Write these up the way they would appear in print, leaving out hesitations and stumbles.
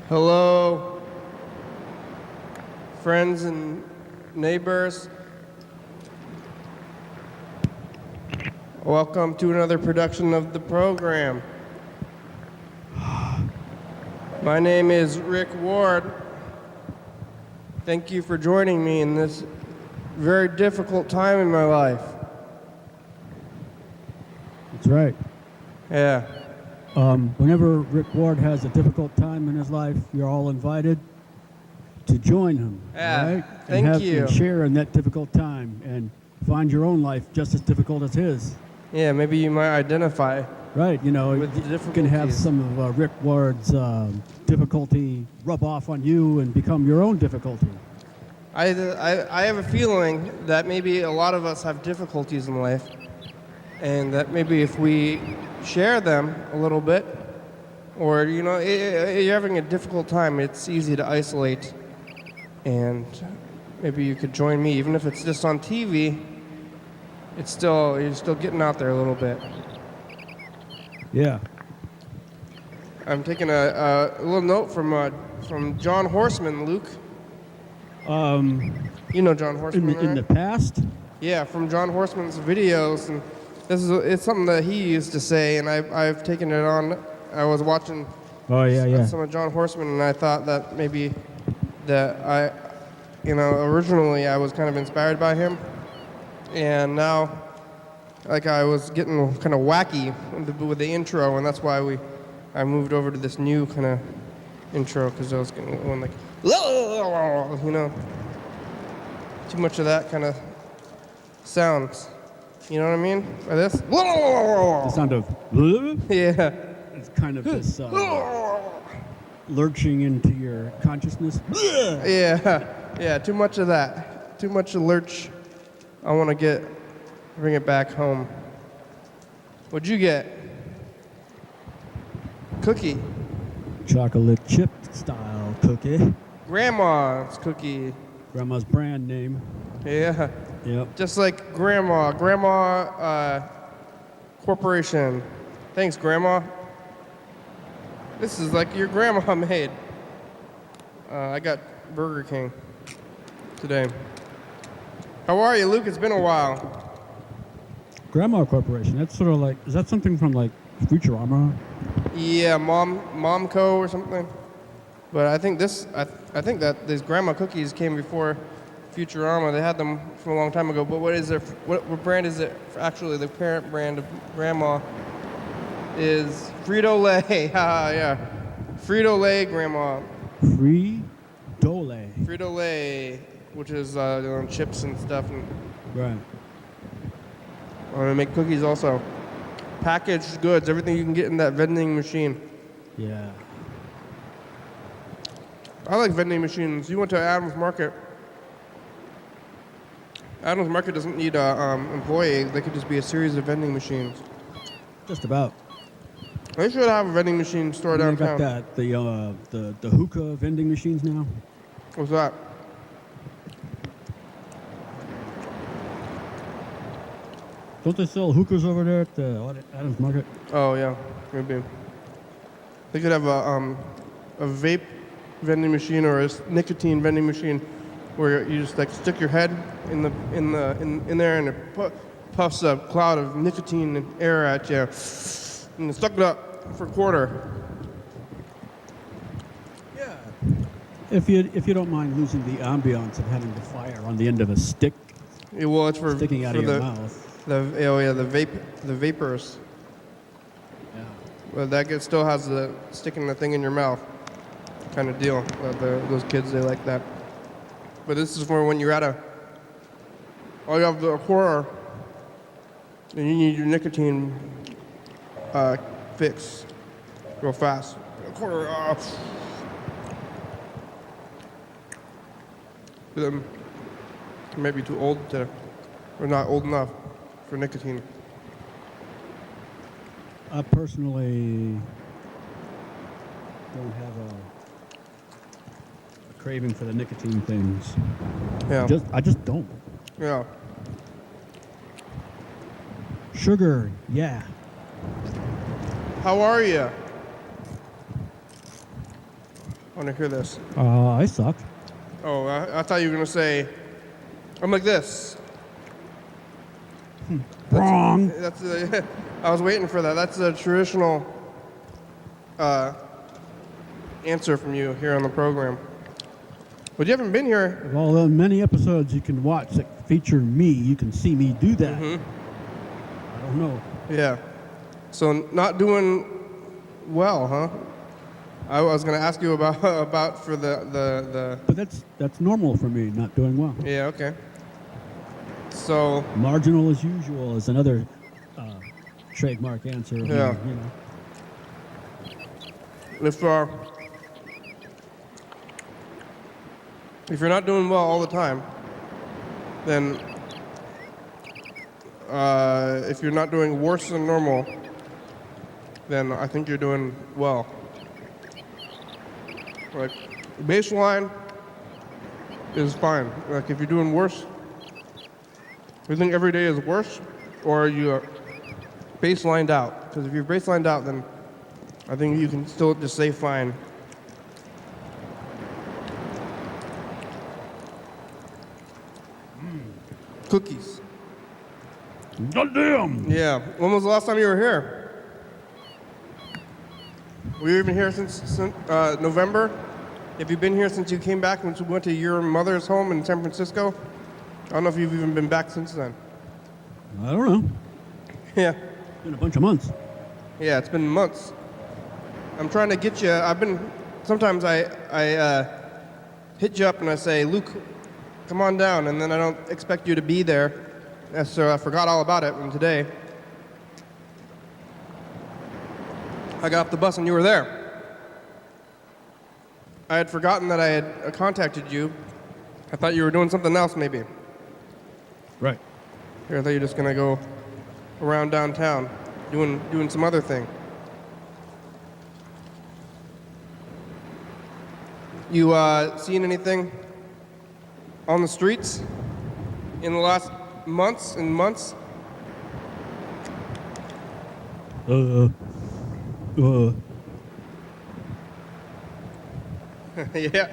Hello, friends and neighbors. Welcome to another production of the program. My name is Rick Ward. Thank you for joining me in this very difficult time in my life. That's right. Yeah. Whenever Rick Ward has a difficult time in his life, you're all invited to join him. Yeah, all right? thank you. And share in that difficult time and find your own life just as difficult as his. Yeah, maybe you might identify. Right, you know, with the you can have difficulties. some of Rick Ward's difficulty rub off on you and become your own difficulty. I have a feeling that maybe a lot of us have difficulties in life, and that maybe if we share them a little bit, or you're having a difficult time, it's easy to isolate, and maybe you could join me, even if it's just on TV. You're still getting out there a little bit. Yeah. I'm taking a little note from John Horseman, Luke. You know John Horseman, In the past? Yeah, from John Horseman's videos, and it's something that he used to say, and I've taken it on. I was watching some of John Horseman, and I thought that maybe that originally I was kind of inspired by him, and now I was getting kind of wacky with the intro, and that's why I moved over to this new kind of intro, because I was going like, too much of that kind of sounds. You know what I mean by this? The sound of... Yeah. It's kind of this lurching into your consciousness. Yeah, too much of that. Too much lurch. I want to bring it back home. What'd you get? Cookie. Chocolate chip style cookie. Grandma's cookie. Grandma's brand name. Yeah. Yep. Just like Grandma. Grandma Corporation. Thanks, Grandma. This is like your grandma made. I got Burger King today. How are you, Luke? It's been a while. Grandma Corporation. That's sort of like, is that something from like Futurama? Yeah, Momco or something. But I think that these grandma cookies came before Futurama. They had them from a long time ago. But what brand is it? Actually, the parent brand of Grandma is Frito-Lay. Yeah, Frito-Lay Grandma. Frito-Lay. Frito-Lay, which is chips and stuff. And Right. I'm gonna make cookies also. Packaged goods, everything you can get in that vending machine. Yeah. I like vending machines. You went to Adams Market. Adams Market doesn't need an employee. They could just be a series of vending machines. Just about. They should have a vending machine store They downtown. got that, the hookah vending machines now. What's that? Don't they sell hookahs over there at the Adams Market? Oh yeah, maybe. They could have a vape vending machine or a nicotine vending machine, where you just like stick your head in there and it puffs a cloud of nicotine and air at you, and suck it up for a quarter. Yeah. If you don't mind losing the ambiance of having the fire on the end of a stick Yeah, well, it's for sticking out for of your the mouth. the vapors. Yeah. Well, that still has the sticking the thing in your mouth kind of deal. Those kids, they like that. But this is for when you're at you have the horror, and you need your nicotine fix real fast. Quarter off. But then, maybe too old or not old enough for nicotine. I personally don't have a craving for the nicotine things. Yeah. I just don't. Yeah. Sugar, yeah. How are you? want to hear this. I suck. Oh, I thought you were going to say, I'm like this. Wrong. I was waiting for that. That's a traditional answer from you here on the program. But you haven't been here. Of all the many episodes you can watch that feature me, you can see me do that. I don't know. Yeah. So not doing well, huh? I was going to ask you about for the. But that's normal for me, not doing well. Yeah. Okay. So. Marginal as usual is another trademark answer. Yeah. You know. If you're not doing well all the time, then if you're not doing worse than normal, then I think you're doing well. Like, baseline is fine. Like, if you're doing worse, you think every day is worse, or are you baselined out? Because if you're baselined out, then I think you can still just say fine. Cookies. Goddamn! Yeah. When was the last time you were here? Were you even here since November? Have you been here since you came back, since we went to your mother's home in San Francisco? I don't know if you've even been back since then. I don't know. Yeah. It's been a bunch of months. Yeah, it's been months. I'm trying to get you. Sometimes I hit you up and I say, Luke, come on down, and then I don't expect you to be there. And so I forgot all about it, and today I got off the bus and you were there. I had forgotten that I had contacted you. I thought you were doing something else, maybe. Right. I thought you were just gonna go around downtown, doing some other thing. You seen anything on the streets in the last months and months? Yeah.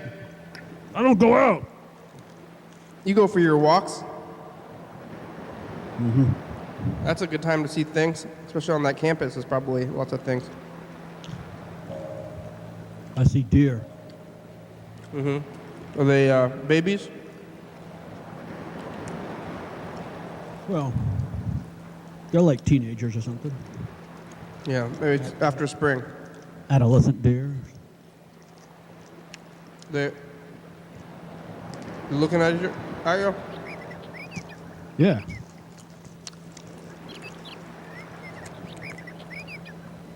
I don't go out. You go for your walks. Mm-hmm. That's a good time to see things, especially on that campus. There's probably lots of things. I see deer. Mm-hmm. Are they babies? Well, they're like teenagers or something. Yeah, maybe it's after spring. Adolescent deer. They're looking at you. Yeah.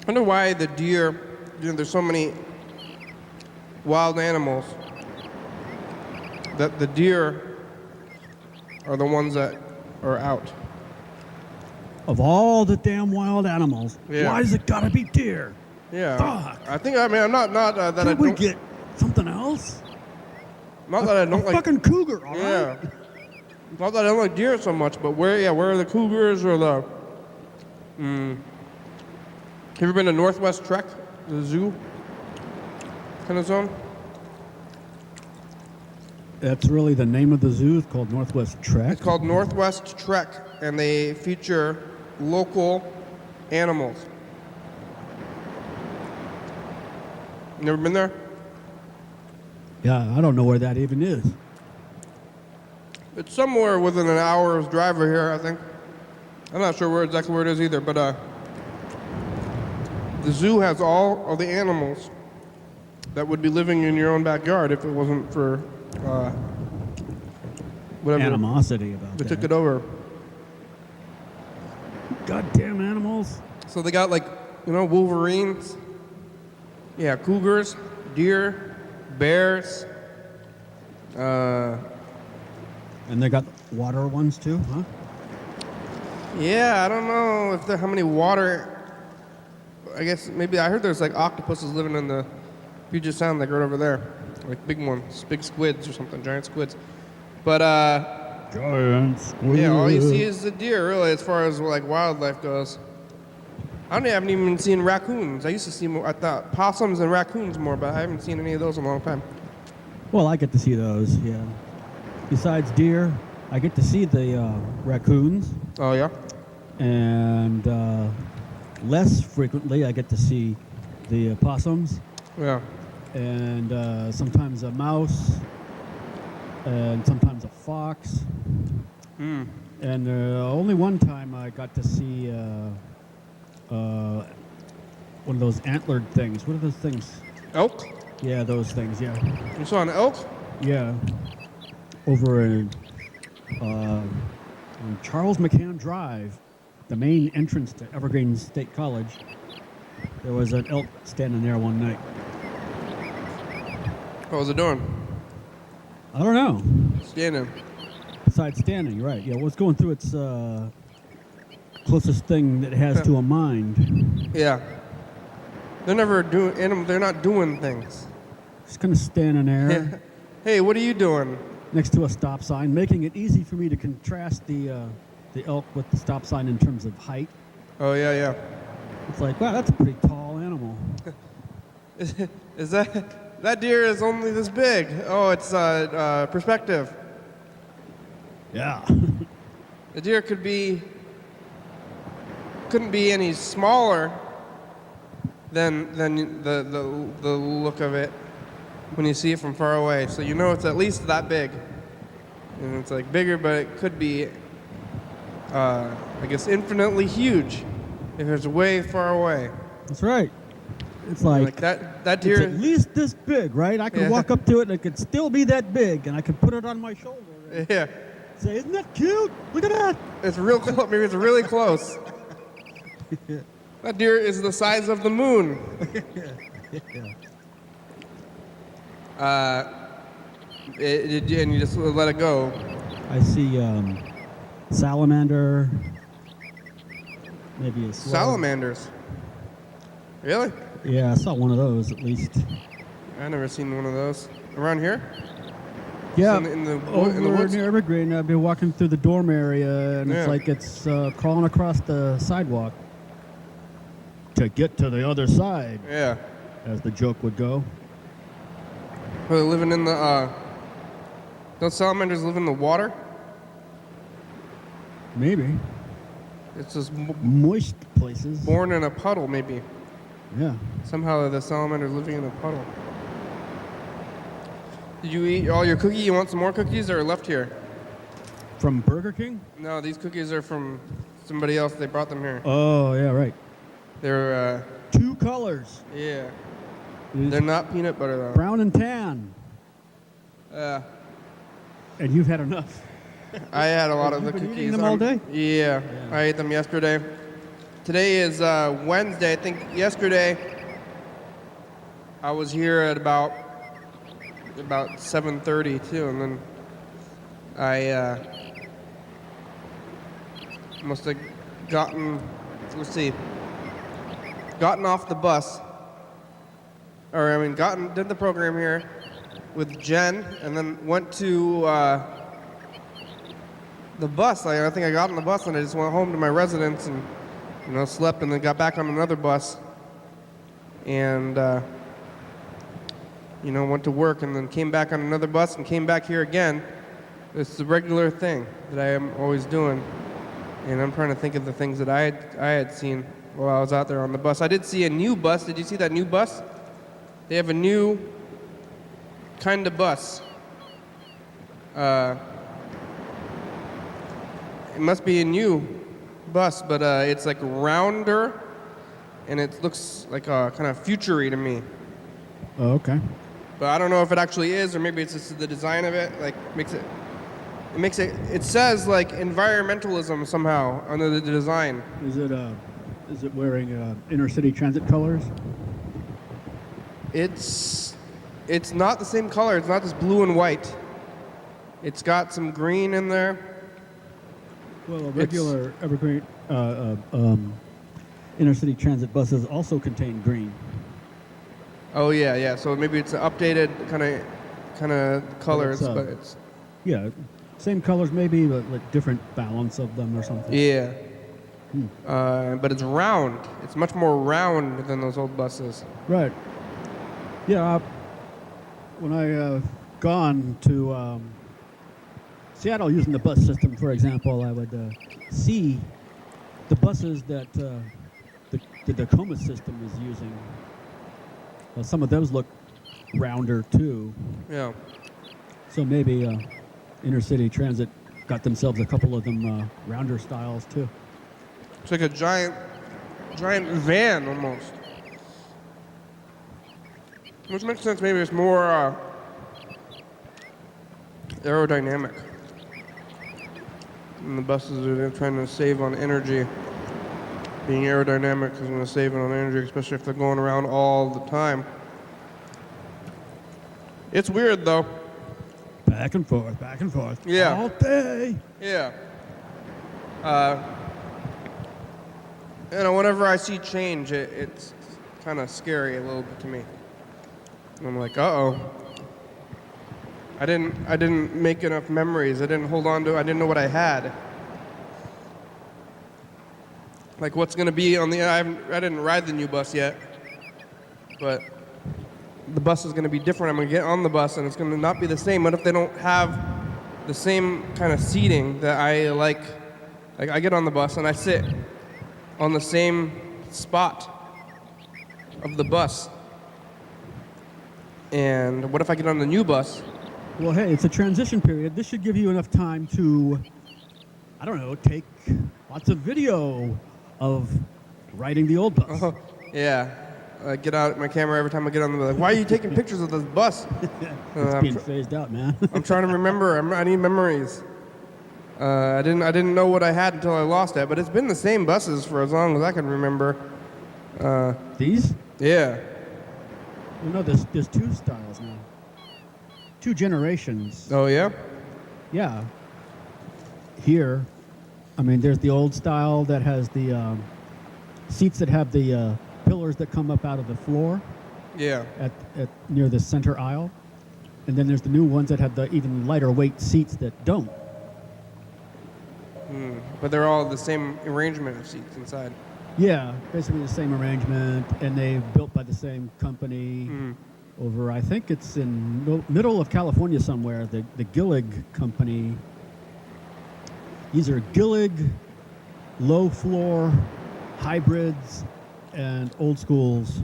I wonder why the deer, there's so many wild animals, that the deer are the ones that are out. Of all the damn wild animals, Yeah. why does it gotta be deer? Yeah. Fuck. I'm not that I Could we don't. get something else? Not that I don't like. Fucking cougar, all right? Yeah. Not that I don't like deer so much, but where are the cougars or the? Have you ever been to Northwest Trek, the zoo kind of zone? That's really the name of the zoo. It's called Northwest Trek. It's called Northwest Trek, and they feature local animals. Never been there? Yeah, I don't know where that even is. It's somewhere within an hour's drive of here, I think. I'm not sure exactly where it is either, but the zoo has all of the animals that would be living in your own backyard if it wasn't for whatever. Animosity about We that. took it over. Goddamn animals. So they got wolverines, yeah, cougars, deer, bears. And they got water ones too, huh? Yeah, I don't know how many water. I guess maybe I heard there's octopuses living in the Puget Sound, right over there, like big ones, big squids or something, giant squids. But Giant squid. yeah, all you see is the deer, really, as far as wildlife goes. haven't even seen raccoons. I used to see more, I thought possums and raccoons more, but I haven't seen any of those in a long time. Well, I get to see those, yeah. Besides deer, I get to see the raccoons. Oh, yeah? And less frequently, I get to see the possums. Yeah. And sometimes a mouse. And sometimes a fox. Hmm. And only one time I got to see one of those antlered things. What are those things? Elk? Yeah, those things, yeah. You saw an elk? Yeah. Over in on Charles McCann Drive, the main entrance to Evergreen State College, there was an elk standing there one night. What was it doing? I don't know. Standing. Besides standing, right. Yeah, well, it's going through its closest thing that it has to a mind. Yeah. They're never doing, they're not doing things. Just kind of standing there. Hey, what are you doing? Next to a stop sign, making it easy for me to contrast the elk with the stop sign in terms of height. Oh, yeah, yeah. It's like, wow, that's a pretty tall animal. Is that deer is only this big? Oh, it's perspective. Yeah. The deer couldn't be any smaller than the look of it when you see it from far away. So you know it's at least that big. And it's like bigger, but it could be, I guess, infinitely huge if it's way far away. That's right. It's like that deer. It's at least this big, right? I could walk up to it and it could still be that big, and I could put it on my shoulder. And Yeah. say, isn't that cute? Look at that. It's real close. Maybe it's really close. That deer is the size of the moon. And you just let it go. I see salamander, maybe a slow. Salamanders. Really? Yeah, I saw one of those at least. I've never seen one of those. Around here? Yeah, in the over woods? near Evergreen. I've been walking through the dorm area, and Yeah. it's like it's crawling across the sidewalk to get to the other side, Yeah. as the joke would go. Are they living in the, don't salamanders live in the water? Maybe. It's just Moist places. born in a puddle, maybe. Yeah. Somehow the salamander's living in a puddle. Did you eat all your cookie? You want some more cookies or left here? From Burger King? No, these cookies are from somebody else. They brought them here. Oh, yeah, right. They're, 2 colors. yeah. There's They're not peanut butter, though. brown and tan. And you've had enough. I had a lot of the You've been cookies. eating them all day? Yeah. I ate them yesterday. Today is Wednesday. I think yesterday I was here at about 7:30 too, and then I must have gotten off the bus, did the program here with Jen, and then went to the bus. I think I got on the bus and I just went home to my residence and slept, and then got back on another bus and went to work, and then came back on another bus and came back here again. It's the regular thing that I am always doing, and I'm trying to think of the things that I had seen while I was out there on the bus. I did see a new bus. Did you see that new bus? They have a new kind of bus. It must be a new bus, but it's like rounder, and it looks like kind of futury to me. Oh, okay. But I don't know if it actually is, or maybe it's just the design of it. Like it says like environmentalism somehow under the design. Is it wearing inner city transit colors? It's not the same color. It's not just blue and white. It's got some green in there. Well, a regular Evergreen inner city transit buses also contain green. Oh yeah. So maybe it's an updated kind of colors, but it's yeah, same colors maybe, but like different balance of them or something. yeah. but it's round. It's much more round than those old buses. Right. Yeah. When I gone to Seattle using the bus system, for example, I would see the buses that the Tacoma system is using. Some of those look rounder too. Yeah. So maybe Intercity Transit got themselves a couple of them rounder styles too. It's like a giant van almost. Which makes sense. Maybe it's more aerodynamic. And the buses are trying to save on energy. Being aerodynamic is going to save on energy, especially if they're going around all the time. It's weird, though. Back and forth, back and forth. Yeah. All day. Yeah. Whenever I see change, it's kind of scary a little bit to me. And I'm like, uh-oh. I didn't make enough memories. I didn't hold on to. I didn't know what I had. Like what's gonna be on the? I didn't ride the new bus yet, but the bus is gonna be different. I'm gonna get on the bus and it's gonna not be the same. What if they don't have the same kind of seating that I like? Like I get on the bus and I sit on the same spot of the bus. And what if I get on the new bus? Well, hey, it's a transition period. This should give you enough time to, I don't know, take lots of video of riding the old bus. Oh, yeah. I get out my camera every time I get on the bus. Like, why are you taking pictures of this bus? It's being phased out, man. I'm trying to remember. I need memories. I didn't know what I had until I lost it, but it's been the same buses for as long as I can remember. These? Yeah. You know, there's two styles now. Two generations. Oh, yeah? Yeah. Here, I mean, there's the old style that has the seats that have the pillars that come up out of the floor. Yeah. At near the center aisle. And then there's the new ones that have the even lighter weight seats that don't. But they're all the same arrangement of seats inside. Yeah, basically the same arrangement, and they're built by the same company over, I think it's in middle of California somewhere, the Gillig company. These are Gillig low floor hybrids and old schools.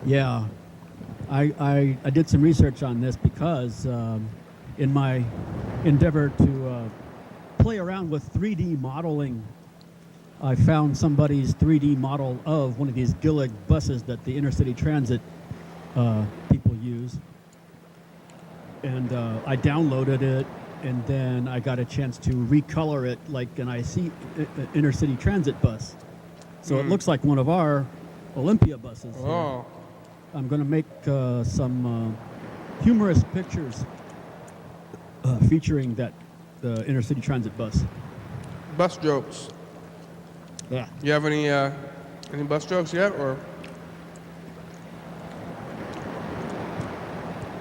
Yeah, I did some research on this because in my endeavor to play around with 3D modeling, I found somebody's 3D model of one of these Gillig buses that the Intercity Transit people use. And I downloaded it, and then I got a chance to recolor it like an Intercity Transit bus. So it looks like one of our Olympia buses. Oh. I'm going to make some humorous pictures featuring that Intercity Transit bus. Bus jokes. Yeah. You have any bus jokes yet, or?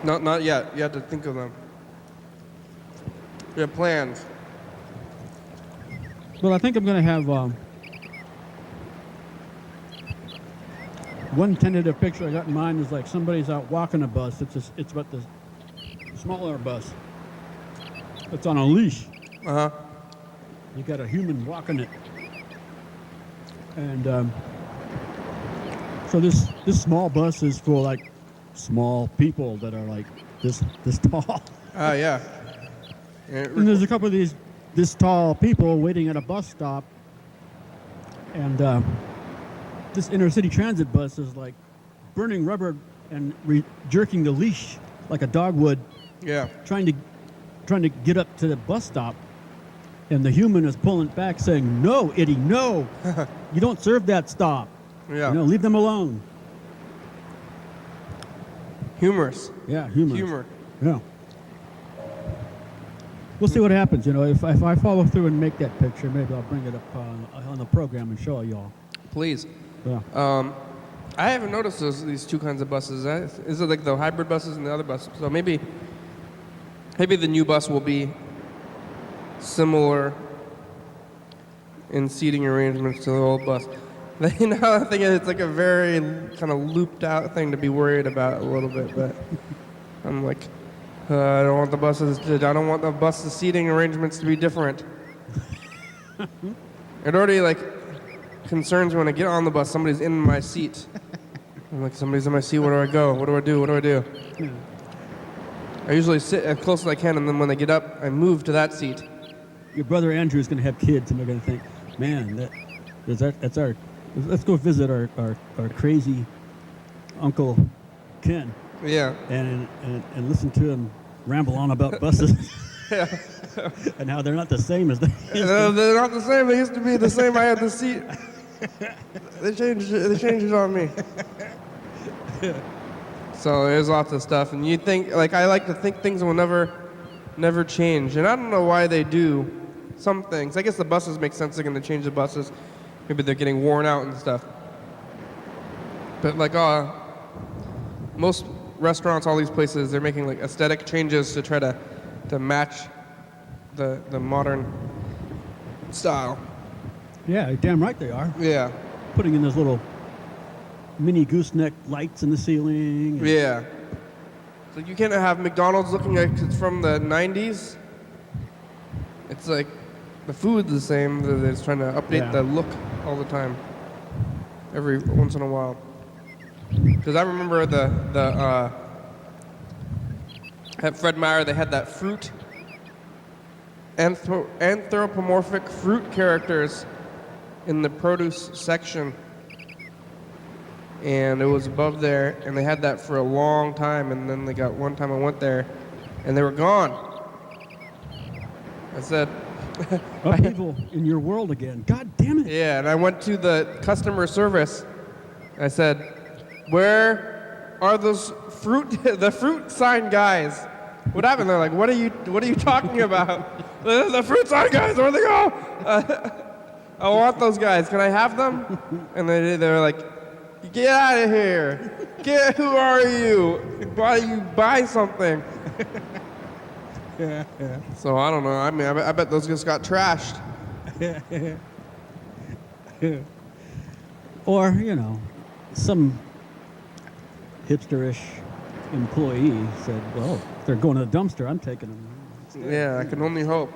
Not yet. You have to think of them. You have plans. Well, I think I'm going to have one tentative picture I got in mind is like somebody's out walking a bus. It's about the smaller bus. It's on a leash. Uh-huh. You got a human walking it. And so this small bus is for like small people that are like this tall. Yeah. And there's a couple of this tall people waiting at a bus stop. And this Intercity Transit bus is like burning rubber and jerking the leash like a dog would. Yeah. Trying to get up to the bus stop, and the human is pulling it back saying, "No, Eddie, no. You don't serve that stop. Yeah. Leave them alone." Humorous. Yeah, humor. Humor. Yeah. We'll see what happens. If I follow through and make that picture, maybe I'll bring it up on the program and show y'all. Please. Yeah. I haven't noticed these two kinds of buses. Is it like the hybrid buses and the other buses? So maybe the new bus will be similar in seating arrangements to the old bus. You know, I think it's like a very kind of looped out thing to be worried about a little bit, but I'm like, I don't want the bus's seating arrangements to be different. It already like concerns me when I get on the bus, somebody's in my seat. I'm like, somebody's in my seat, where do I go? What do I do? What do I do? I usually sit as close as I can, and then when they get up, I move to that seat. Your brother Andrew's going to have kids, and they're going to think, man, that's our. Let's go visit our crazy Uncle Ken. Yeah. And listen to him ramble on about buses. Yeah. And how they're not the same as they used to. They're not the same. They used to be the same. I had the seat. They changed it on me. So there's lots of stuff, and you think, like, I like to think things will never change, and I don't know why they do some things. I guess the buses make sense. They're going to change the buses. Maybe they're getting worn out and stuff. But like most restaurants, all these places, they're making like aesthetic changes to try to match the modern style. Yeah, damn right they are. Yeah. Putting in those little mini gooseneck lights in the ceiling. Yeah. So you can't have McDonald's looking like it's from the 90s. It's like the food's the same. They're just trying to update the look all the time. Every once in a while. Because I remember at Fred Meyer, they had that fruit, anthropomorphic fruit characters in the produce section. And it was above there, and they had that for a long time, and then one time I went there, and they were gone. I said... Upheaval in your world again. God damn it. Yeah, and I went to the customer service. I said, where are those the fruit sign guys? What happened? They're like, what are you talking about? The fruit sign guys, where'd they go? I want those guys. Can I have them? And they're like, get out of here. Who are you? Buy something. Yeah. So I don't know. I mean, I bet those just got trashed. Or, some hipsterish employee said, well, if they're going to the dumpster, I'm taking them. Yeah, I can only hope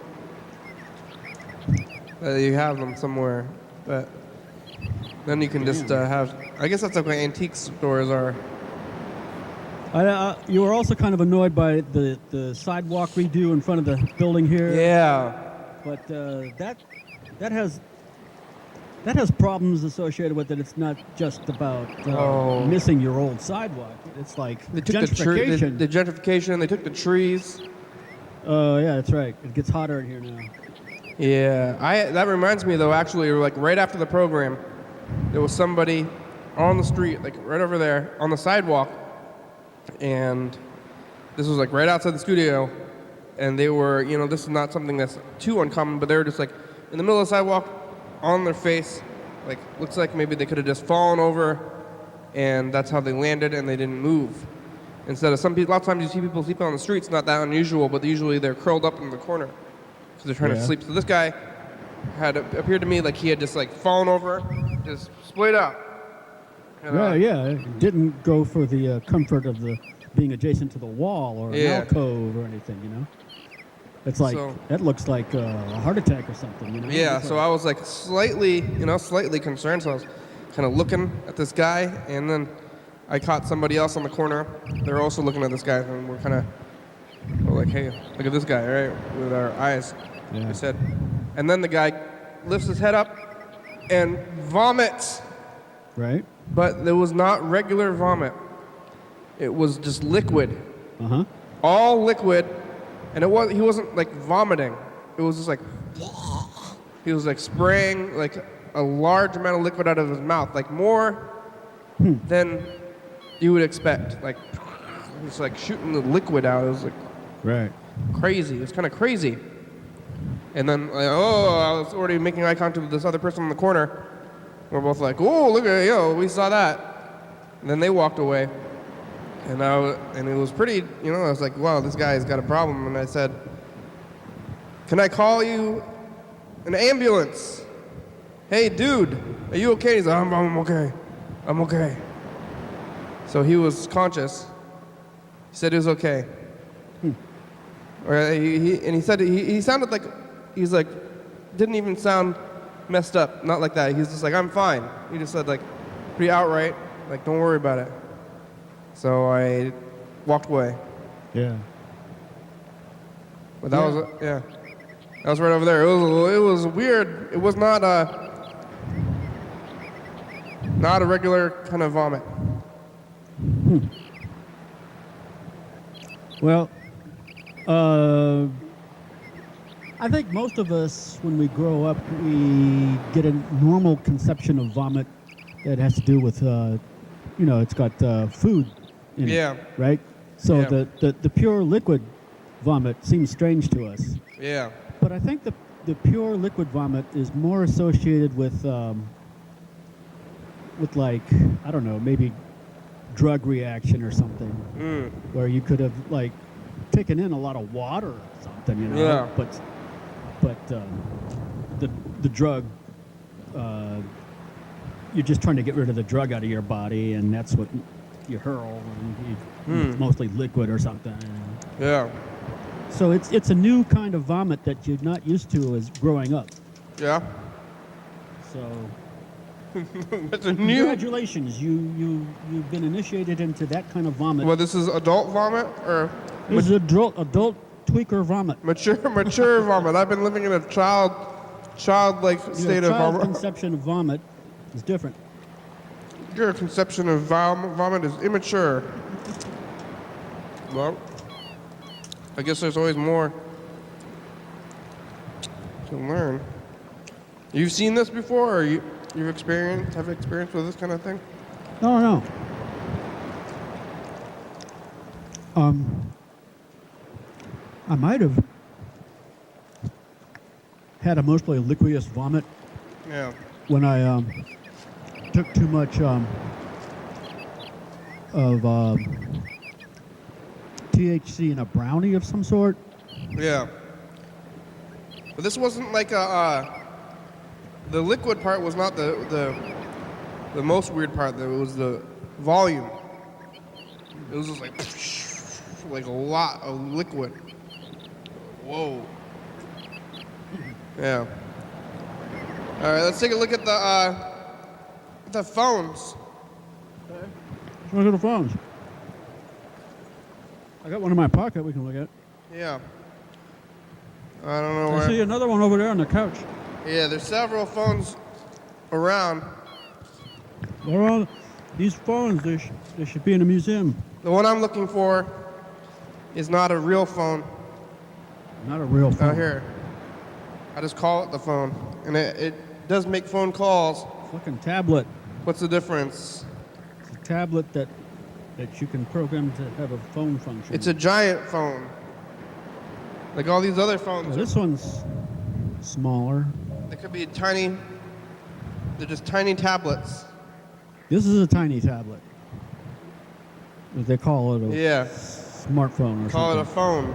that you have them somewhere. But then you can just have... I guess that's like what antique stores are. You were also kind of annoyed by the sidewalk redo in front of the building here. Yeah. But that has problems associated with it. It's not just about missing your old sidewalk. It's like gentrification. The gentrification. They took the trees. Oh, yeah, that's right. It gets hotter in here now. Yeah. That reminds me, though, actually, like right after the program, there was somebody on the street, like right over there, on the sidewalk, and this was like right outside the studio, and they were, this is not something that's too uncommon, but they were just like in the middle of the sidewalk, on their face, like looks like maybe they could have just fallen over, and that's how they landed, and they didn't move. Instead of a lot of times you see people sleeping on the streets, not that unusual, but usually they're curled up in the corner because they're trying to sleep. So this guy appeared to me like he had just like fallen over, just splayed out. Yeah. It didn't go for the comfort of being adjacent to the wall or an alcove or anything, It's like, that looks like a heart attack or something, Yeah, so I was like slightly concerned, so I was kind of looking at this guy, and then I caught somebody else on the corner. They're also looking at this guy, and we're like, hey, look at this guy, right, with our eyes. Yeah. I said, and then the guy lifts his head up and vomits. Right. But it was not regular vomit. It was just liquid. Uh-huh. All liquid, and he wasn't like vomiting. It was just like he was like spraying like a large amount of liquid out of his mouth, like more than you would expect. Like it was like shooting the liquid out. It was like crazy. It was kind of crazy. And then I was already making eye contact with this other person in the corner. We're both like, oh, look at we saw that. And then they walked away. And it was pretty, I was like, wow, this guy's got a problem. And I said, Can I call you an ambulance? Hey, dude, are you okay? He's like, I'm okay. I'm okay. So he was conscious. He said he was okay. Or he said he sounded like, he's like, didn't even sound messed up. Not like that. He's just like, I'm fine. He just said like, pretty outright, like, don't worry about it. So I walked away. Yeah. But that was, yeah. That was right over there. It was weird. It was not a regular kind of vomit. Well, I think most of us, when we grow up, we get a normal conception of vomit that has to do with, it's got food in it, right? So the pure liquid vomit seems strange to us. Yeah. But I think the pure liquid vomit is more associated with like, I don't know, maybe drug reaction or something, where you could have like taken in a lot of water or something, you know. Yeah. But the drug, you're just trying to get rid of the drug out of your body, and that's what you hurl. And it's mostly liquid or something. Yeah. So it's a new kind of vomit that you're not used to as growing up. Yeah. So That's a new. Congratulations, you've been initiated into that kind of vomit. Well, this is adult vomit or This is adult tweaker vomit. mature vomit. I've been living in a childlike state of Child vomit. conception of vomit is different. Your conception of vomit is immature. Well, I guess there's always more to learn. You've seen this before, or you've have experience with this kind of thing? No. I might have had a mostly liqueous vomit. Yeah. When I took too much of THC in a brownie of some sort. Yeah. But this wasn't like the liquid part was not the most weird part. It was the volume. It was just like a lot of liquid. Whoa. Yeah. All right, let's take a look at the phones. Okay. Let's look at the phones. I got one in my pocket we can look at. Yeah. I don't know I see another one over there on the couch. Yeah, there's several phones around. Well, these phones, they should be in a museum. The one I'm looking for is not a real phone. Not a real phone. Out here. I just call it the phone. And it does make phone calls. Fucking tablet. What's the difference? It's a tablet that you can program to have a phone function. It's a giant phone. Like all these other phones. Well, this one's smaller. They could be tiny. They're just tiny tablets. This is a tiny tablet. They call it a smartphone or Call something. it a phone.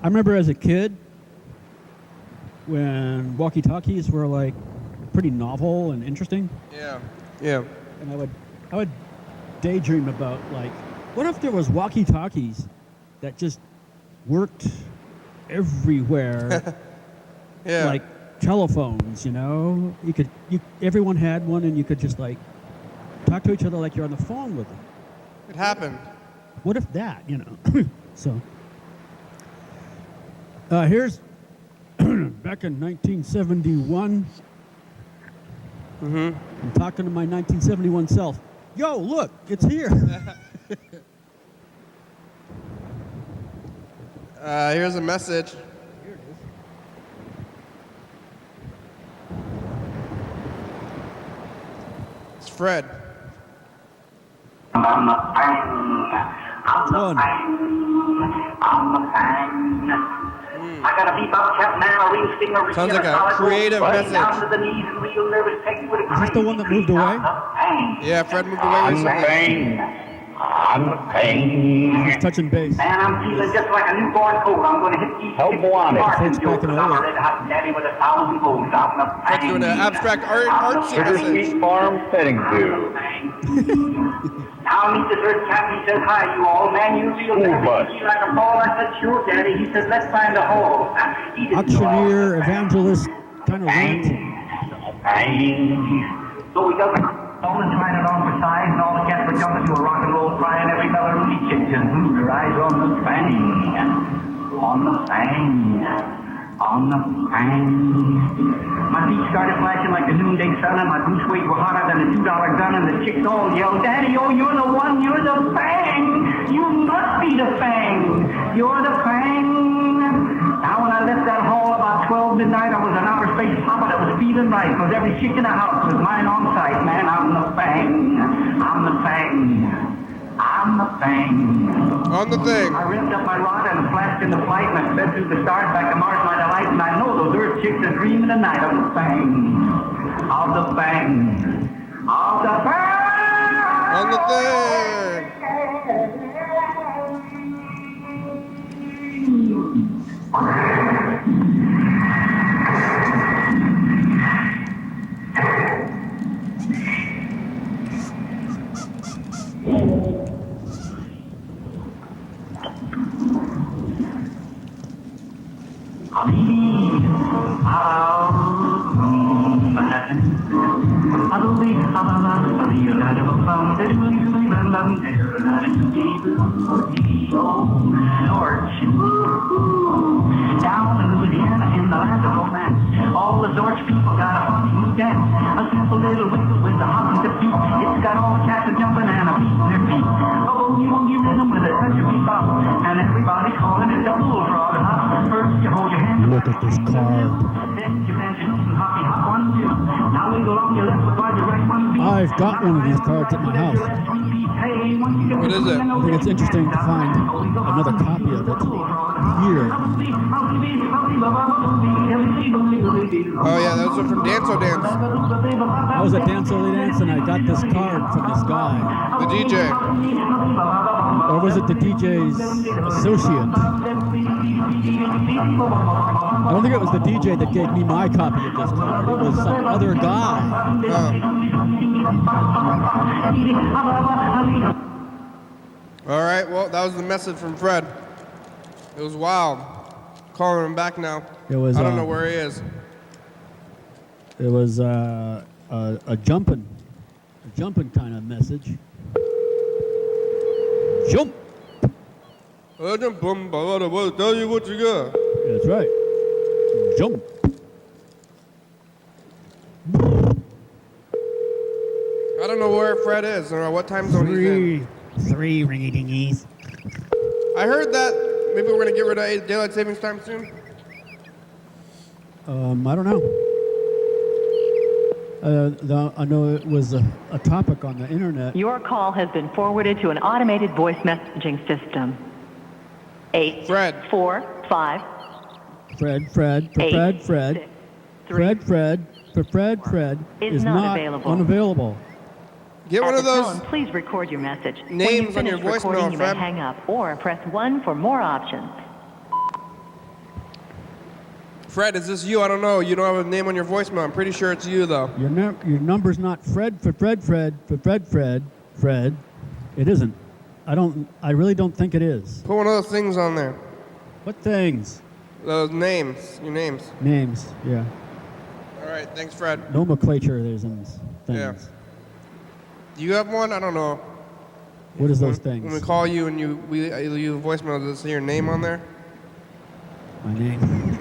I remember as a kid when walkie-talkies were like pretty novel and interesting. Yeah. Yeah. And I would daydream about like, what if there was walkie-talkies that just worked everywhere? Yeah. Like telephones, you know? Everyone had one, and you could just like talk to each other like you're on the phone with them. It happened. What if that, you know? So here's back in 1971. I'm talking to my 1971 self. Yo, look, it's here. Here's a message. Here it is. It's Fred. I'm a fan. I'm a One. fan. I'm a fan. I got a bebop cat now, a real stinger. Sounds like a creative message. Down to the knees and real nervous, take with a Is this the one that moved away? Yeah, Fred moved away I'm a recently. fan. on the pain. He's touching base. Man, I'm feeling just like a newborn colt. I'm going to hit these Elbow on it. Martin Folks back in jokes. I'm a Ola. red hot daddy with 1,000 volts on the Fred's doing an abstract artsy Sugar message. Sweet Farm petting zoo. Now meet the third captain. He says, hi, you all. Man, you feel bus. like a ball. I said, sure, daddy. He said, let's find a hole. He didn't Auctioneer, know. evangelist, kind of rant. So we got all the trying it on for size, and all the cats were jumping to a rock and roll cry, and every fella really chicked and moved their eyes on the fang. On the fang. On the fang. My feet started flashing like the noonday sun, and my boots weight were hotter than a $2 gun, and the chicks all yelled, Daddy, oh, you're the one, you're the fang. You must be the fang. You're the fang. Now when I left that hall about 12 midnight, I was an outer space papa that was feeling right, because every chick in the house was mine on sight. Man, I'm the fang. I'm the fang. I'm the fang. On the thing. I ripped up my rod and flashed into flight, and I sped through the stars back to Mars, my delight, and I know those earth chicks are dreaming tonight of the fang. Of the fang. Of the fang. On the thing. Down in Louisiana in the land of romance, all the Zorch people got a funky new dance. A simple little wiggle with the hop and the beat. It's got all the cats jumping and a beat in their feet. Oh, you won't get rhythm with a touch of bebop, and everybody calling it the bullfrog hop. First you hold your hand. Look at this car. Then you dance your knees and hoppy hop 1, 2. Now wiggle on your left foot while your right one beat. I've got one of these cards at my house. What is it? I think it's interesting to find another copy of it here. Oh yeah, those are from Dance O Dance. I was at Dance Only Dance and I got this card from this guy. The DJ. Or was it the DJ's associate? I don't think it was the DJ that gave me my copy of this card. It was some other guy. All right, well, that was the message from Fred. It was wild. Calling him back now. It was. I don't know where he is. It was a jumping kind of message. Jump. Tell you what you got. That's right. Jump. I don't know where Fred is or what time zone he's in. Three ringy dingies. I heard that maybe we're going to get rid of daylight savings time soon. I don't know. I know it was a topic on the internet. Your call has been forwarded to an automated voice messaging system. 8 Fred. 4 5 Fred is not unavailable. Get one At of the those tone, please record your message. names when on your you finish voicemail, recording, you may Fred. hang up or press 1 for more options. Fred, is this you? I don't know. You don't have a name on your voicemail. I'm pretty sure it's you, though. Your number's not Fred. Fred. It isn't. I really don't think it is. Put one of those things on there. What things? Those names. Your names. Names, yeah. All right. Thanks, Fred. Nomenclature, there's things. Yeah. Do you have one? I don't know. What is those When we things? call you and we leave a voicemail, does it say your name on there? My name.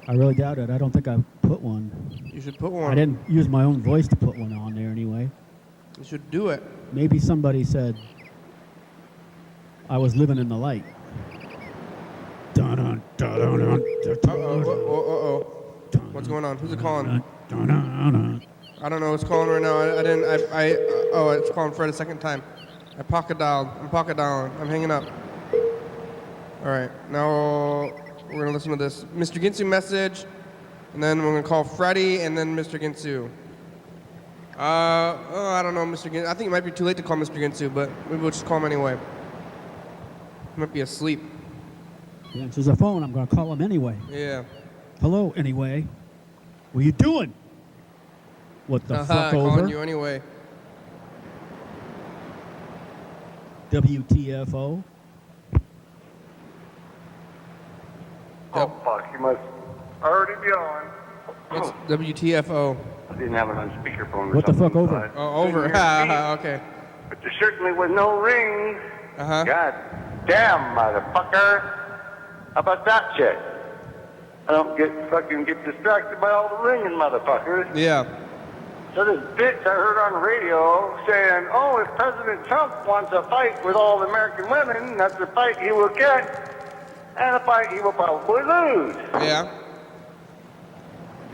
I really doubt it. I don't think I put one. You should put one. I didn't use my own voice to put one on there anyway. You should do it. Maybe somebody said I was living in the light. Uh-oh. What's going on? Who's it calling? I don't know who's calling right now. Oh, it's calling Fred a second time. I'm pocket dialing. I'm hanging up. All right. Now we're going to listen to this Mr. Ginsu message, and then we're going to call Freddie and then Mr. Ginsu. I don't know, Mr. Ginsu. I think it might be too late to call Mr. Ginsu, but maybe we'll just call him anyway. He might be asleep. He answers the phone. I'm going to call him anyway. Yeah. Hello, anyway. What are you doing? What the fuck over? Calling you anyway. WTFO. Oh, fuck. You must already be on. What's WTFO? I didn't have it on speakerphone or What the something, fuck over? so Oh, over. couldn't hear me. Okay. But there certainly was no ring. Uh-huh. God damn, motherfucker. How about that shit? I don't get distracted by all the ringing motherfuckers. Yeah. So this bitch I heard on the radio saying, oh, if President Trump wants a fight with all the American women, that's a fight he will get, and a fight he will probably lose. Yeah.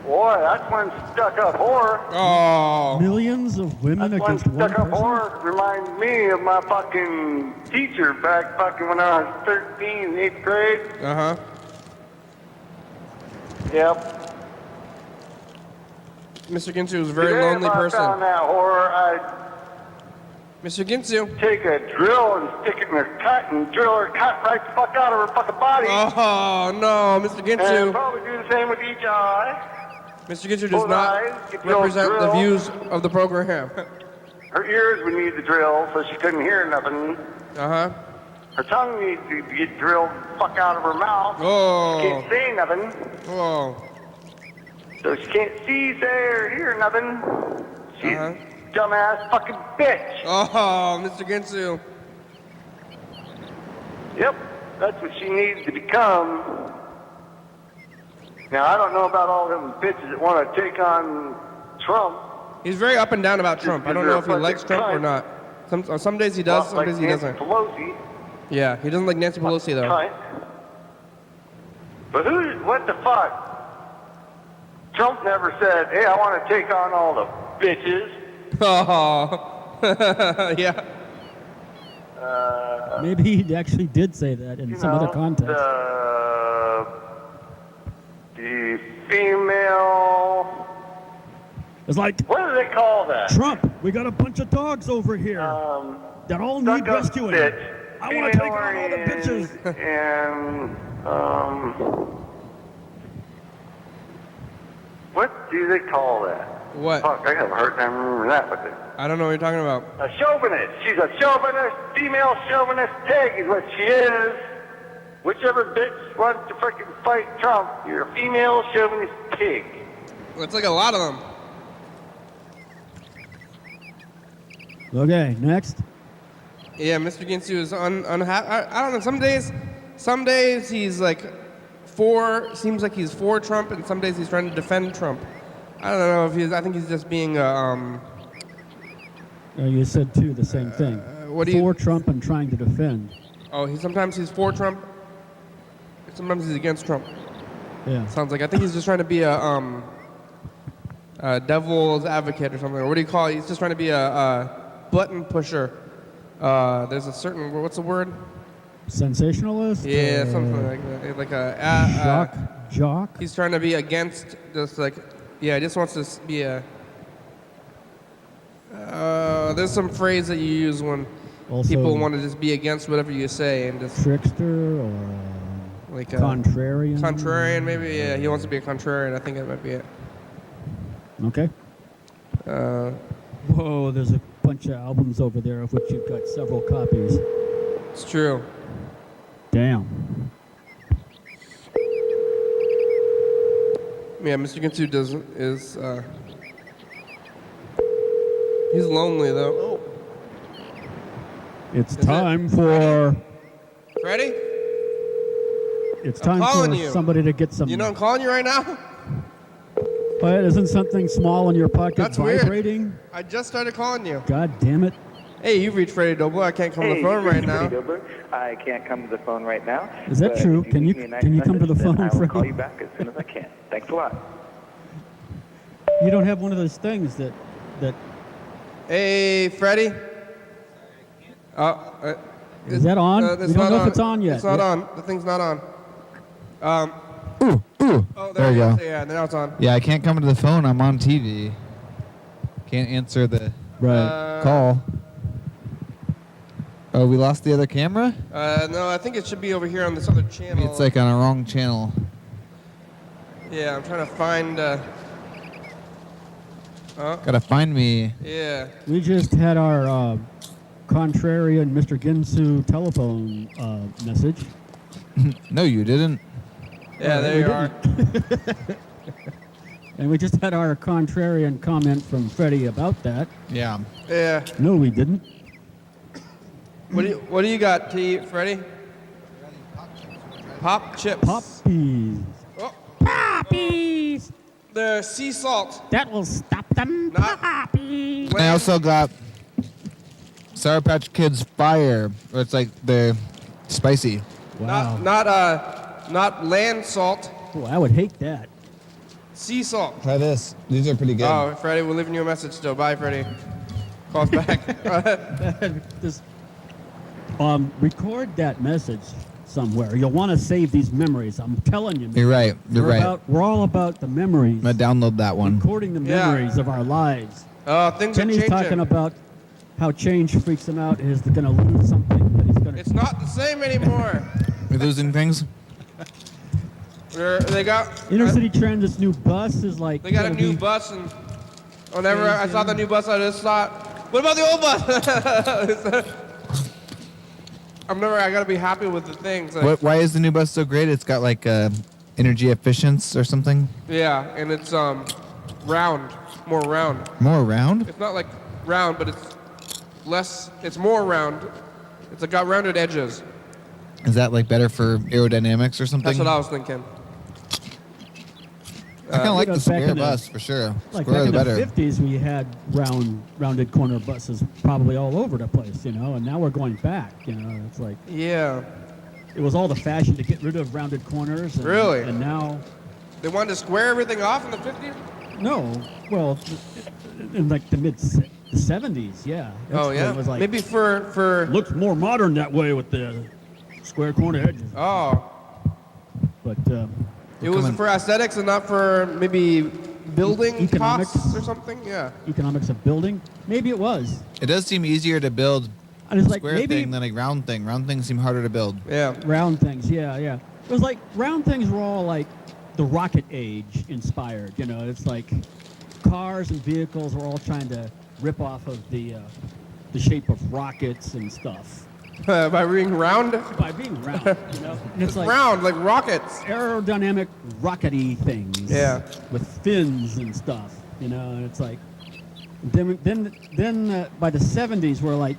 Boy, that's one stuck-up whore. Oh. Millions of women That's one against one stuck-up person? whore reminds me of my fucking teacher back fucking when I was 13 in 8th grade. Uh-huh. Yep. Mr. Ginsu is a very Today, lonely if I person. found that whore, I'd Mr. Ginsu. take a drill and stick it in her cut and drill her cut right the fuck out of her fucking body. Oh, no, Mr. And Ginsu. probably do the same with each eye. Mr. Ginsu does Both not eyes get drilled represent the drill. views of the program. Her ears would need the drill so she couldn't hear nothing. Uh-huh. Her tongue needs to get drilled the fuck out of her mouth. Oh. She can't say nothing. Oh. So she can't see, say, or hear nothing. She's Uh-huh. a dumbass fucking bitch. Oh, Mr. Ginsu. Yep, that's what she needs to become. Now, I don't know about all them bitches that want to take on Trump. He's very up and down about Trump. I don't know if he likes Trump or not. Some days he does, some like days he Nancy doesn't. Pelosi. Yeah, he doesn't like Nancy Pelosi, though. Cunt. But what the fuck? Trump never said, hey, I want to take on all the bitches. Oh. Yeah. Maybe he actually did say that in some other context. The female... It's like, What do they call that? Trump, we got a bunch of dogs over here that all need Stuck-up rescuing. bitch. I want to take on all the bitches. And, what do they call that? What? Fuck, I have a hard time remembering that. But I don't know what you're talking about. a chauvinist. She's a chauvinist, female chauvinist pig is what she is. Whichever bitch wants to freaking fight Trump, you're a female chauvinist pig. It's like a lot of them. Okay, next. Yeah, Mr. Ginsu is unhappy. I don't know. Some days he's like seems like he's for Trump, and some days he's trying to defend Trump. I don't know if I think he's just being, You said, too, the same thing. For Trump and trying to defend. Oh, sometimes he's for Trump, sometimes he's against Trump. Yeah. Sounds like. I think he's just trying to be a devil's advocate or something. Or what do you call it? He's just trying to be a button pusher. There's a certain, what's the word? Sensationalist? Yeah, something like that. Like a jock? He's trying to be against, just like, yeah, he just wants to be a. There's some phrase that you use when Also people want to just be against whatever you say and just trickster or like contrarian. Contrarian, maybe. Yeah, he wants to be a contrarian. I think that might be it. Okay. Whoa, there's a bunch of albums over there of which you've got several copies. It's true. Damn. Yeah, Mr. Ginsu is he's lonely though. It's time for. Ready? It's I'm time calling for you. somebody to get some. You know I'm calling you right now? But isn't something small in your pocket That's vibrating? weird. I just started calling you. God damn it. Hey, you've reached Freddie Dobler. I can't come to the phone right now. I can't come to the phone right now. Is that true? Can you come to the phone, I will call Freddie? you back as soon as I can. Thanks a lot. You don't have one of those things that. Hey, Freddie. Is that on? It's We don't not know if it's on yet. It's not on. The thing's not on. Ooh. Oh, There it you is. go. Yeah, now it's on. Yeah, I can't come to the phone. I'm on TV. Can't answer the Right. call. Oh, we lost the other camera? No, I think it should be over here on this other channel. Maybe it's like on a wrong channel. Yeah, I'm trying to find. Gotta find me. Yeah. We just had our contrarian Mr. Ginsu telephone message. No, you didn't. Yeah, there you are. And we just had our contrarian comment from Freddie about that. Yeah. Yeah. No, we didn't. What do you got, Freddie? Pop chips. Poppies. Oh. Poppies. They're sea salt. That will stop them. Not Poppies. I also got Sour Patch Kids Fire. Where it's like they're spicy. Wow. Not land salt. Oh, I would hate that. Sea salt. Try this. These are pretty good. Oh, Freddie, we're leaving you a message still. Bye, Freddie. Call us back. Just record that message somewhere. You'll want to save these memories. I'm telling you. Man. You're right. You're right. We're all about the memories. I'm gonna download that one. Recording the memories of our lives. Things Kenny's are changing. talking about how change freaks him out. He's going to lose something, but he's going to. It's not the same anymore. We're losing things. They got Inner City Transit's new bus is like. They got a new bus, and whenever I saw the new bus, I just thought, what about the old bus? I gotta be happy with the things. Like, Why is the new bus so great? It's got like energy efficiency or something. yeah, and it's round, more round. More round? It's not like round, but it's less. It's more round. It's got rounded edges. Is that like better for aerodynamics or something? That's what I was thinking. I kind of like the back square in the- bus for sure. Like Square back in the better. the 50s, we had rounded corner buses probably all over the place, and now we're going back. It's like Yeah. it was all the fashion to get rid of rounded corners. And, Really? And now, They wanted to square everything off in the 50s? no. Well, in like the the 70s, yeah. That's Oh, when yeah? It was like, Maybe for... looks more modern that way with the square corner edges. Oh. But It was for aesthetics and not for maybe building Economics. costs or something? Yeah. economics of building, maybe it was. It does seem easier to build And it's a like square maybe thing than a round thing. Round things seem harder to build. Yeah. round things, yeah. It was like round things were all like the rocket age inspired. It's like cars and vehicles were all trying to rip off of the shape of rockets and stuff. By being round? By being round, And it's like Round, like rockets. aerodynamic rockety things. Yeah. With fins and stuff, and it's like then by the 70s we're like,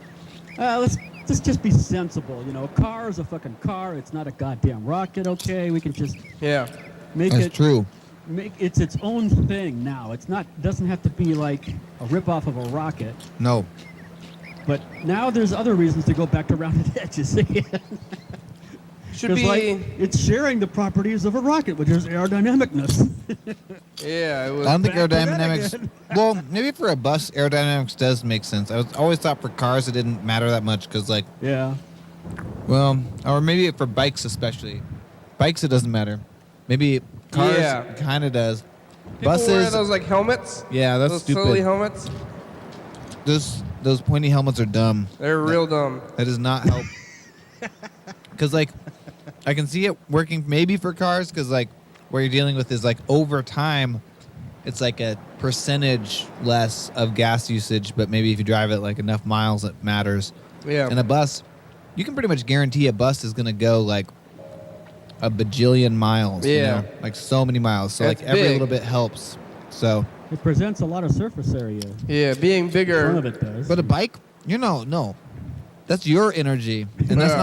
let's just be sensible, A car is a fucking car. It's not a goddamn rocket. Okay, we can just Yeah. make That's it true. it's its own thing now. It's not doesn't have to be like a rip-off of a rocket. No. But now there's other reasons to go back to rounded edges again. Should be... Like, it's sharing the properties of a rocket, which is aerodynamicness. Yeah, it was... I don't think back to that aerodynamics. again. Well, maybe for a bus, aerodynamics does make sense. Always thought for cars it didn't matter that much because, like, Yeah. well, or maybe for bikes especially. Bikes it doesn't matter. Maybe cars Yeah. kind of does. People Buses. wear those like helmets. Yeah, that's those stupid. silly helmets. Those pointy helmets are dumb. They're real dumb. That does not help. Because, like, I can see it working maybe for cars because, like, what you're dealing with is, like, over time, it's like a percentage less of gas usage, but maybe if you drive it, like, enough miles, it matters. Yeah. In a bus, you can pretty much guarantee a bus is going to go, like, a bajillion miles. Yeah. Like, so many miles. So, That's like, every big. little bit helps. So, It presents a lot of surface area. Yeah, being Some bigger. of it does. but a bike, no. That's your energy. And that's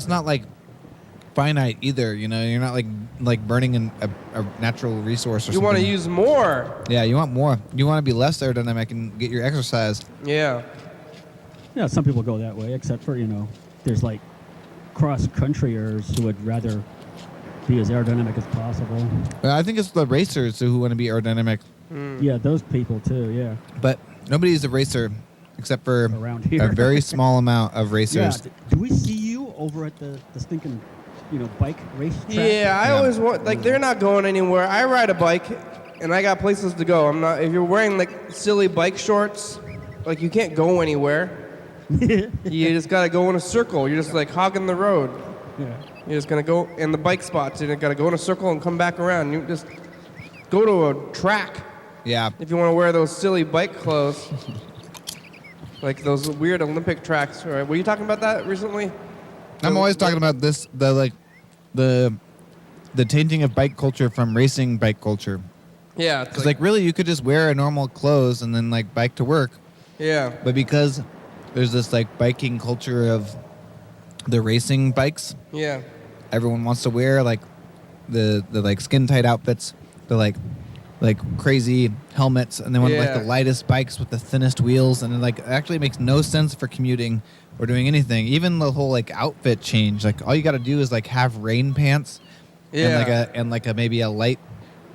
not like finite either, You're not like burning a natural resource or You something. want to use more. Yeah, you want more. You want to be less aerodynamic and get your exercise. Yeah. Yeah, some people go that way, except for, there's like cross-countryers who would rather be as aerodynamic as possible. But I think it's the racers who want to be aerodynamic. Yeah, those people too, yeah. But nobody's a racer except for Around here. a very small amount of Yeah, racers. do we see you over at the stinking, bike race track? Yeah, I Yeah. always want, like, they're not going anywhere. I ride a bike and I got places to go. I'm not. If you're wearing like silly bike shorts, like you can't go anywhere. You just gotta go in a circle. You're just like hogging the road. Yeah. You're just gonna go in the bike spots. You gotta go in a circle and come back around. You just go to a track. Yeah. If you want to wear those silly bike clothes, like those weird Olympic tracks. Right? Were you talking about that recently? I'm always talking about this, the tainting of bike culture from racing bike culture. Yeah. Because like really, you could just wear a normal clothes and then like bike to work. Yeah. But because there's this like biking culture of the racing bikes. Yeah. Everyone wants to wear like the like skin tight outfits, the like crazy helmets, and they want like the lightest bikes with the thinnest wheels, and it like actually makes no sense for commuting or doing anything. Even the whole like outfit change, like all you got to do is like have rain pants, and like a maybe a light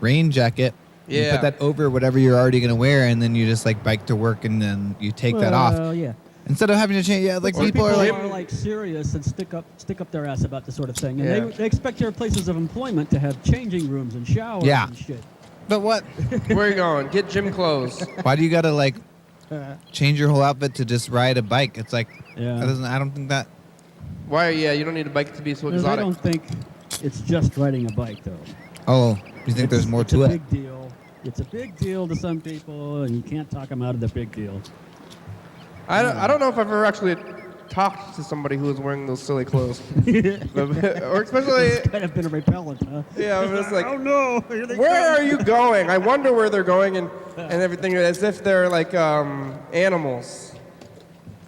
rain jacket. You put that over whatever you're already gonna wear, and then you just like bike to work, and then you take that off. Yeah. Instead of having to change, like people are like serious and stick up their ass about this sort of thing, and they expect their places of employment to have changing rooms and showers and shit. But what? Where are you going? Get gym clothes. Why do you gotta like change your whole outfit to just ride a bike? It's like I don't think that. Why? Yeah, you don't need a bike to be so exotic. I don't think it's just riding a bike though. Oh, you think there's more to it? It's a big deal. It's a big deal to some people, and you can't talk them out of the big deal. I don't know if I've ever actually talked to somebody who was wearing those silly clothes. Or especially... It's kind of been a repellent, huh? Yeah, I was like, oh no, where are you going? I wonder where they're going and everything, as if they're like animals.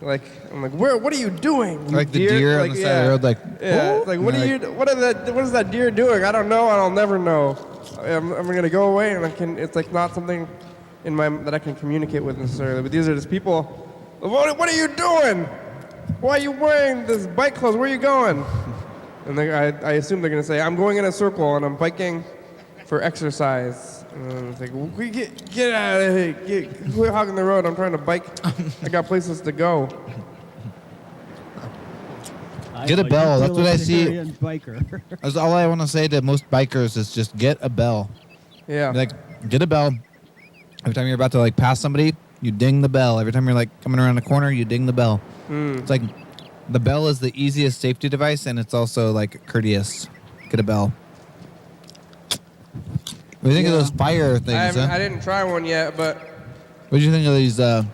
Like, I'm like, what are you doing? Like the deer on the side of the road, like... Yeah, it's like, what is that deer doing? I don't know, and I'll never know. I'm going to go away, and it's like not something that I can communicate with necessarily, but these are just people... What are you doing? Why are you wearing this bike clothes? Where are you going? And I assume they're going to say, I'm going in a circle and I'm biking for exercise. And it's like, get out of here. Quit hogging the road. I'm trying to bike. I got places to go. Get a bell. That's what I see. Biker. That's all I want to say to most bikers is just get a bell. Yeah. Like, get a bell. Every time you're about to like pass somebody, you ding the bell. Every time you're like coming around a corner, you ding the bell. It's like the bell is the easiest safety device, and it's also like courteous. Get a bell. What do you think of those fire things? I didn't try one yet, but... What do you think of these? I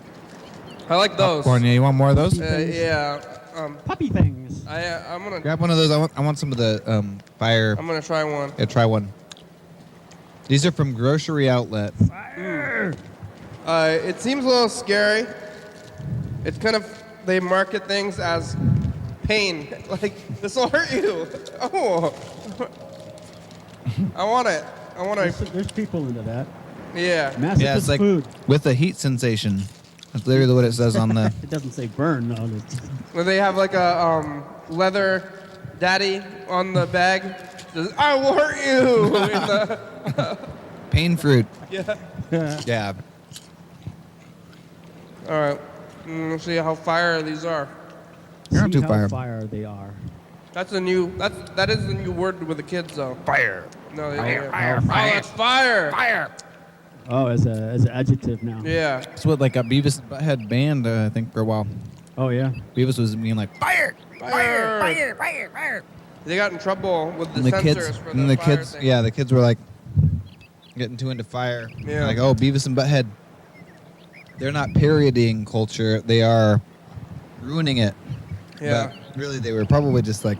like those. Popcorn? Yeah, you want more of those? Puppy things. I'm gonna grab one of those. I want some of the fire. I'm gonna try one. Yeah, try one. These are from Grocery Outlet. Fire. It seems a little scary. It's kind of, they market things as pain. Like, this will hurt you. Oh. I want it. There's people into that. Yeah. Masochist It's like food. with a heat sensation. That's literally what it says on the... It doesn't say burn, no. When they have like a leather daddy on the bag, says, I will hurt you. Pain fruit. Yeah. Yeah. All right. Let's see how fire these are. You're not too how fire. they are. That is the new word with the kids though. Fire. No, Fire. Oh, that's fire. Fire. Oh, as an adjective now. Yeah. That's what like a Beavis and Butthead band, I think, for a while. Oh yeah. Beavis was being like fire. Fire. They got in trouble with the censors kids, for and the the fire kids, thing. yeah, the kids were like getting too into fire. Yeah. Like, oh, Beavis and Butthead. They're not parodying culture; they are ruining it. Yeah. But really, they were probably just like.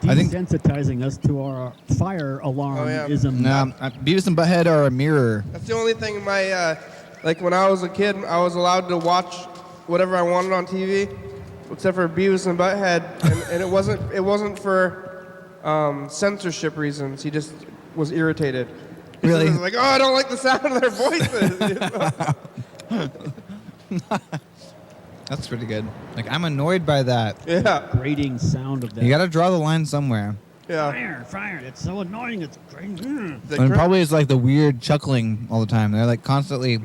They're I think- desensitizing us to our fire alarmism. Beavis and Butthead are a mirror. That's the only thing like when I was a kid, I was allowed to watch whatever I wanted on TV, except for Beavis and Butthead, and it wasn't for censorship reasons. He just was irritated. Really? He was like, oh, I don't like the sound of their voices. That's pretty good. Like, I'm annoyed by that. Yeah. Grating sound of that. You got to draw the line somewhere. Yeah. Fire. It's so annoying. It's great. And probably it's like the weird chuckling all the time. They're like constantly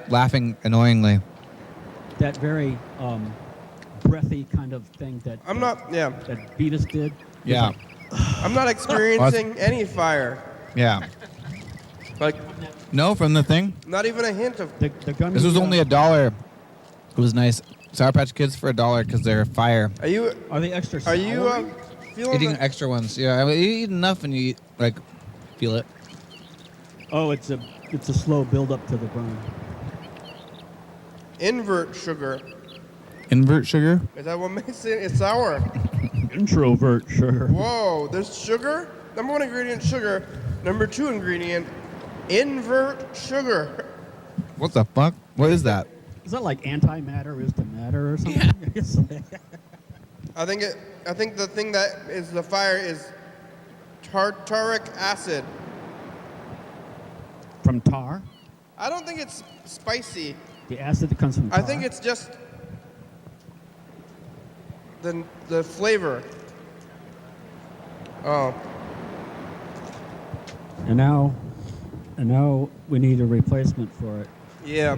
laughing annoyingly. That very breathy kind of thing that that Beavis did. Yeah. I'm not experiencing any fire. Yeah. Like, No, from the thing. not even a hint of. The gummy. This was only $1. It was nice. Sour Patch Kids for $1 because they're fire. Are you? Are they extra Are you sour? feeling? Eating extra ones. Yeah, I mean, you eat enough and you like feel it. Oh, it's a slow build up to the burn. Invert sugar. Invert sugar? Is that what makes it? It's sour. Introvert sugar. Whoa, there's sugar. Number 1 ingredient, sugar. Number 2 ingredient, invert sugar. What the fuck? What is that? Is that like antimatter is to matter or something? Yeah. I think the thing that is the fire is tartaric acid. From tar? I don't think it's spicy. The acid that comes from tar? I think it's just the flavor. Oh. And now we need a replacement for it. Yeah.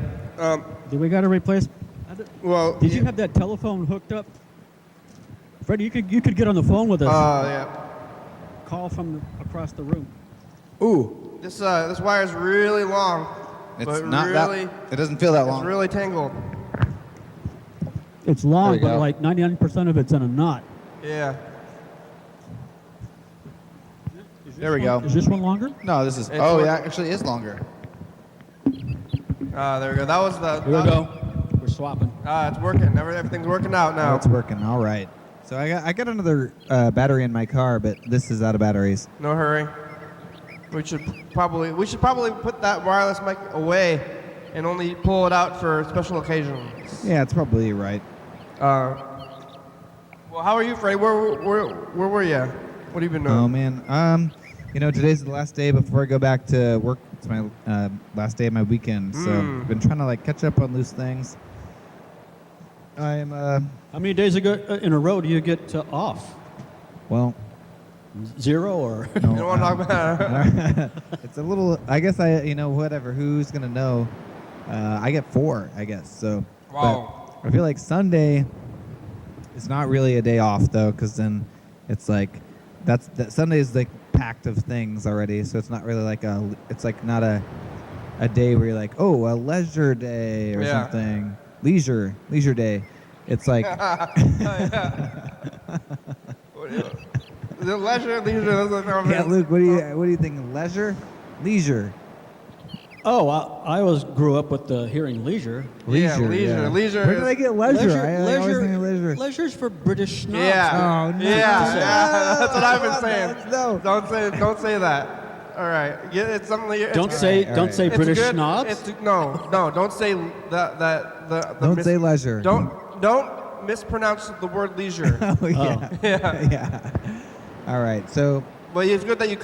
Do we got a replacement? Well. Did you have that telephone hooked up? Freddie, you could get on the phone with us. Yeah. Call from across the room. Ooh. This wire's really long. It's but not really, that. It doesn't feel that long. It's really tangled. It's long, There you but go. like 99% of it's in a knot. Yeah. There we go. Is this one longer? No, this is. It's Oh, what- yeah, actually is longer. There we go. That was the. Here we go. We're swapping. It's working. Everything's working out now. Oh, it's working. All right. So I got another battery in my car, but this is out of batteries. No hurry. We should probably put that wireless mic away and only pull it out for special occasions. Yeah, it's probably right. Well, how are you, Freddie? Where were you? What have you been doing? Oh man. Today's the last day before I go back to work. It's my last day of my weekend, so I've been trying to like catch up on loose things. I'm How many days ago in a row do you get off? well. 0 or? No, You don't want to talk about it. it's a little. I guess whatever. Who's gonna know? I get 4, I guess. So. Wow. But I feel like Sunday is not really a day off though, because then it's like that Sunday is like packed of things already. So it's not really like it's like not a day where you're like, oh, a leisure day or Yeah. something. Leisure day. It's like. The leisure. Yeah, Luke. What do you think? Leisure. Oh, I always grew up with the hearing leisure. Yeah, Leisure. leisure. Yeah. Leisure. Where did I get leisure? I always leisure, think of leisure. Leisure's for British snobs. Yeah. Oh, no. Yeah. That's what I've been saying. No. Don't say that. All right. It's something. Don't say it's British good. snobs. No. Don't say that. Don't say leisure. Don't mispronounce the word leisure. Oh yeah. Yeah. Yeah. All right. So. But it's good that you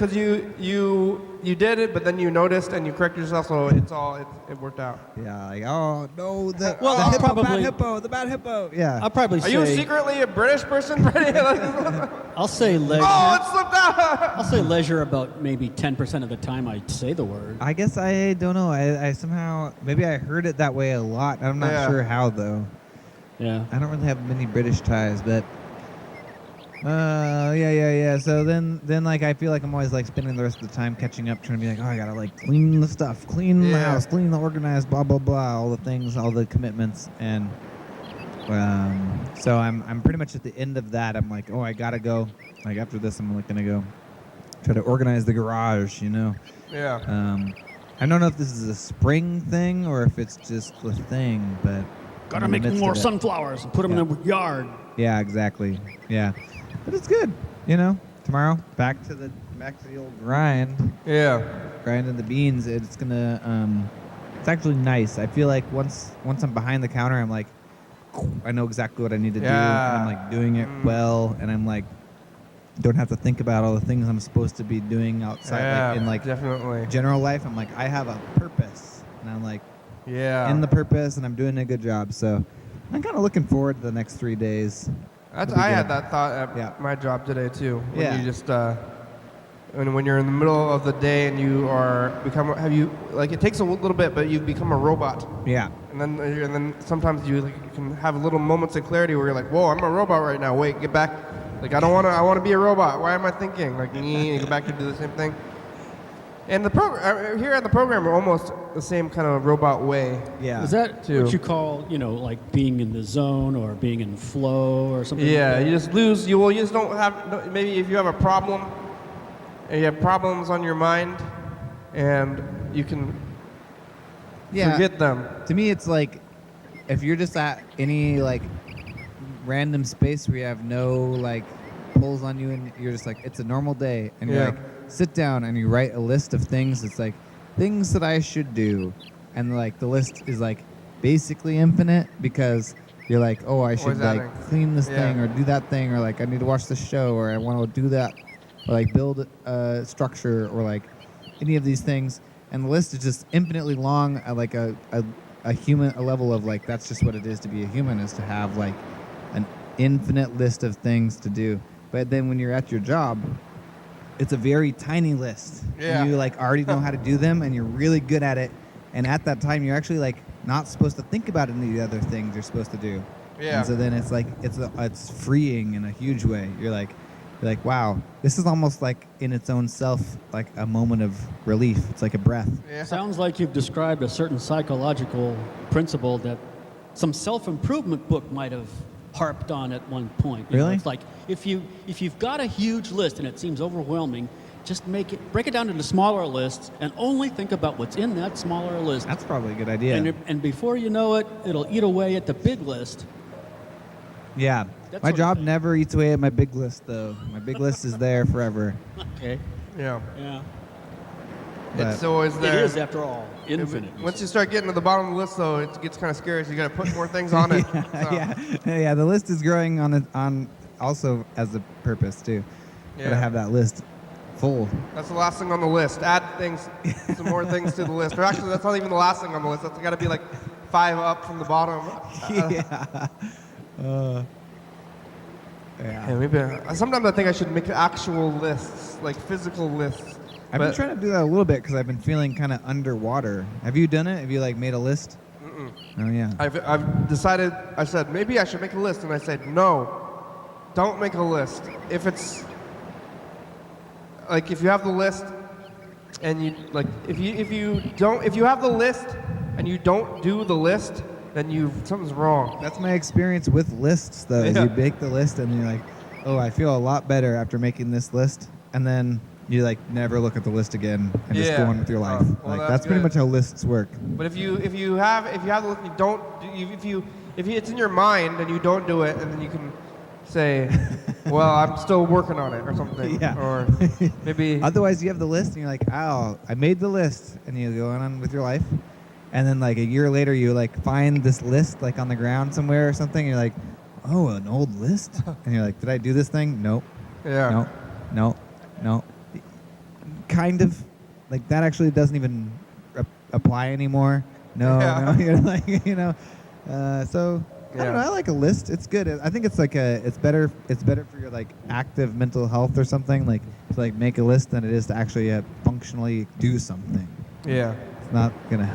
did it, but then you noticed and you corrected yourself, so it worked out. Yeah. Like, oh no. The I'll hippo, probably- the bad hippo. Yeah. I'll probably Are say. you secretly a British person, Freddie? I'll say leisure. Oh, it slipped out. I'll say leisure about maybe 10% of the time I say the word. I guess I don't know. I somehow maybe I heard it that way a lot. I'm not Yeah. sure how though. Yeah. I don't really have many British ties, but yeah. So then like I feel like I'm always like spending the rest of the time catching up, trying to be like, oh, I gotta like clean the stuff, clean the Yeah. house, clean the organized, blah blah blah, all the things, all the commitments, and so I'm pretty much at the end of that. I'm like, oh, I gotta go. Like after this, I'm like gonna go try to organize the garage, Yeah. I don't know if this is a spring thing or if it's just a thing, but Gotta I'm in make the midst more of it. sunflowers and put them in the yard. Yeah, exactly. Yeah, but it's good. Tomorrow back to the old grind, Yeah. grinding the beans. It's gonna. It's actually nice. I feel like once I'm behind the counter, I'm like, I know exactly what I need to do, and I'm like doing it well, and I'm like, don't have to think about all the things I'm supposed to be doing outside, like in like definitely. general life. I'm like, I have a purpose, and I'm like. Yeah. In the purpose, and I'm doing a good job. So I'm kind of looking forward to the next 3 days. I It'll be had good. that thought at Yeah. my job today too. When Yeah. you just when you're in the middle of the day and you it takes a little bit, but you've become a robot. Yeah. And then sometimes you can have little moments of clarity where you're like, whoa, I'm a robot right now. Wait, get back. Like I want to be a robot. Why am I thinking? Like, you go back to do the same thing. And the program here at the program, we're almost the same kind of robot way. Yeah. Is that too. what you call, like being in the zone or being in flow or something? Yeah, like that? you just lose. You just don't have. Maybe if you have a problem, and you have problems on your mind, and you can forget them. To me, it's like if you're just at any like random space where you have no like pulls on you, and you're just like it's a normal day, and you're like sit down and you write a list of things. It's like things that I should do, and like the list is like basically infinite because you're like, oh, I should like clean this thing or do that thing, or like I need to watch this show, or I want to do that, or like build a structure, or like any of these things. And the list is just infinitely long at like a level of like that's just what it is to be a human, is to have like an infinite list of things to do. But then when you're at your job, it's a very tiny list. Yeah. And you like already know how to do them, and you're really good at it. And at that time, you're actually like not supposed to think about any of the other things you're supposed to do. Yeah. And so then it's like it's freeing in a huge way. You're like, wow, this is almost like in its own self like a moment of relief. It's like a breath. Yeah. Sounds like you've described a certain psychological principle that some self-improvement book might have harped on at one point. Really? It's like if you've got a huge list and it seems overwhelming, just break it down into smaller lists and only think about what's in that smaller list. That's probably a good idea. And before you know it, it'll eat away at the big list. Yeah. That's My what job I'm saying. never eats away at my big list, though. My big list is there forever. Okay. Yeah. Yeah. But It's always It there. is, after all, infinite. Once you start getting to the bottom of the list, though, it gets kind of scary. So you got to put more things on it. So, yeah. The list is growing on also as a purpose too. Gotta have that list full. That's the last thing on the list. Add things, some more things to the list. Or actually, that's not even the last thing on the list. That's got to be like 5 up from the bottom. Yeah. Yeah, maybe. Sometimes I think I should make actual lists, like physical lists. I've been trying to do that a little bit because I've been feeling kind of underwater. Have you done it? Have you like made a list? Mm-mm. Oh yeah. I've decided. I said maybe I should make a list, and I said no, don't make a list. If it's like if you have the list, and you like if you have the list and you don't do the list, then something's wrong. That's my experience with lists, though. Is you make the list and you're like, oh, I feel a lot better after making this list, and then you like never look at the list again and just go on with your life. Well, like that's pretty much how lists work. But if you have the list, you don't. If it's in your mind and you don't do it, and then you can say, well, I'm still working on it or something. Yeah. Or maybe. Otherwise, you have the list and you're like, oh, I made the list, and you go on with your life. And then like a year later, you like find this list like on the ground somewhere or something. And you're like, oh, an old list? And you're like, did I do this thing? Nope. Yeah. No. Kind of. Like that actually doesn't even apply anymore. No. You're like, so I don't know. I like a list. It's good. I think it's like it's better for your like active mental health or something. Like to like make a list than it is to actually functionally do something. Yeah. Not gonna.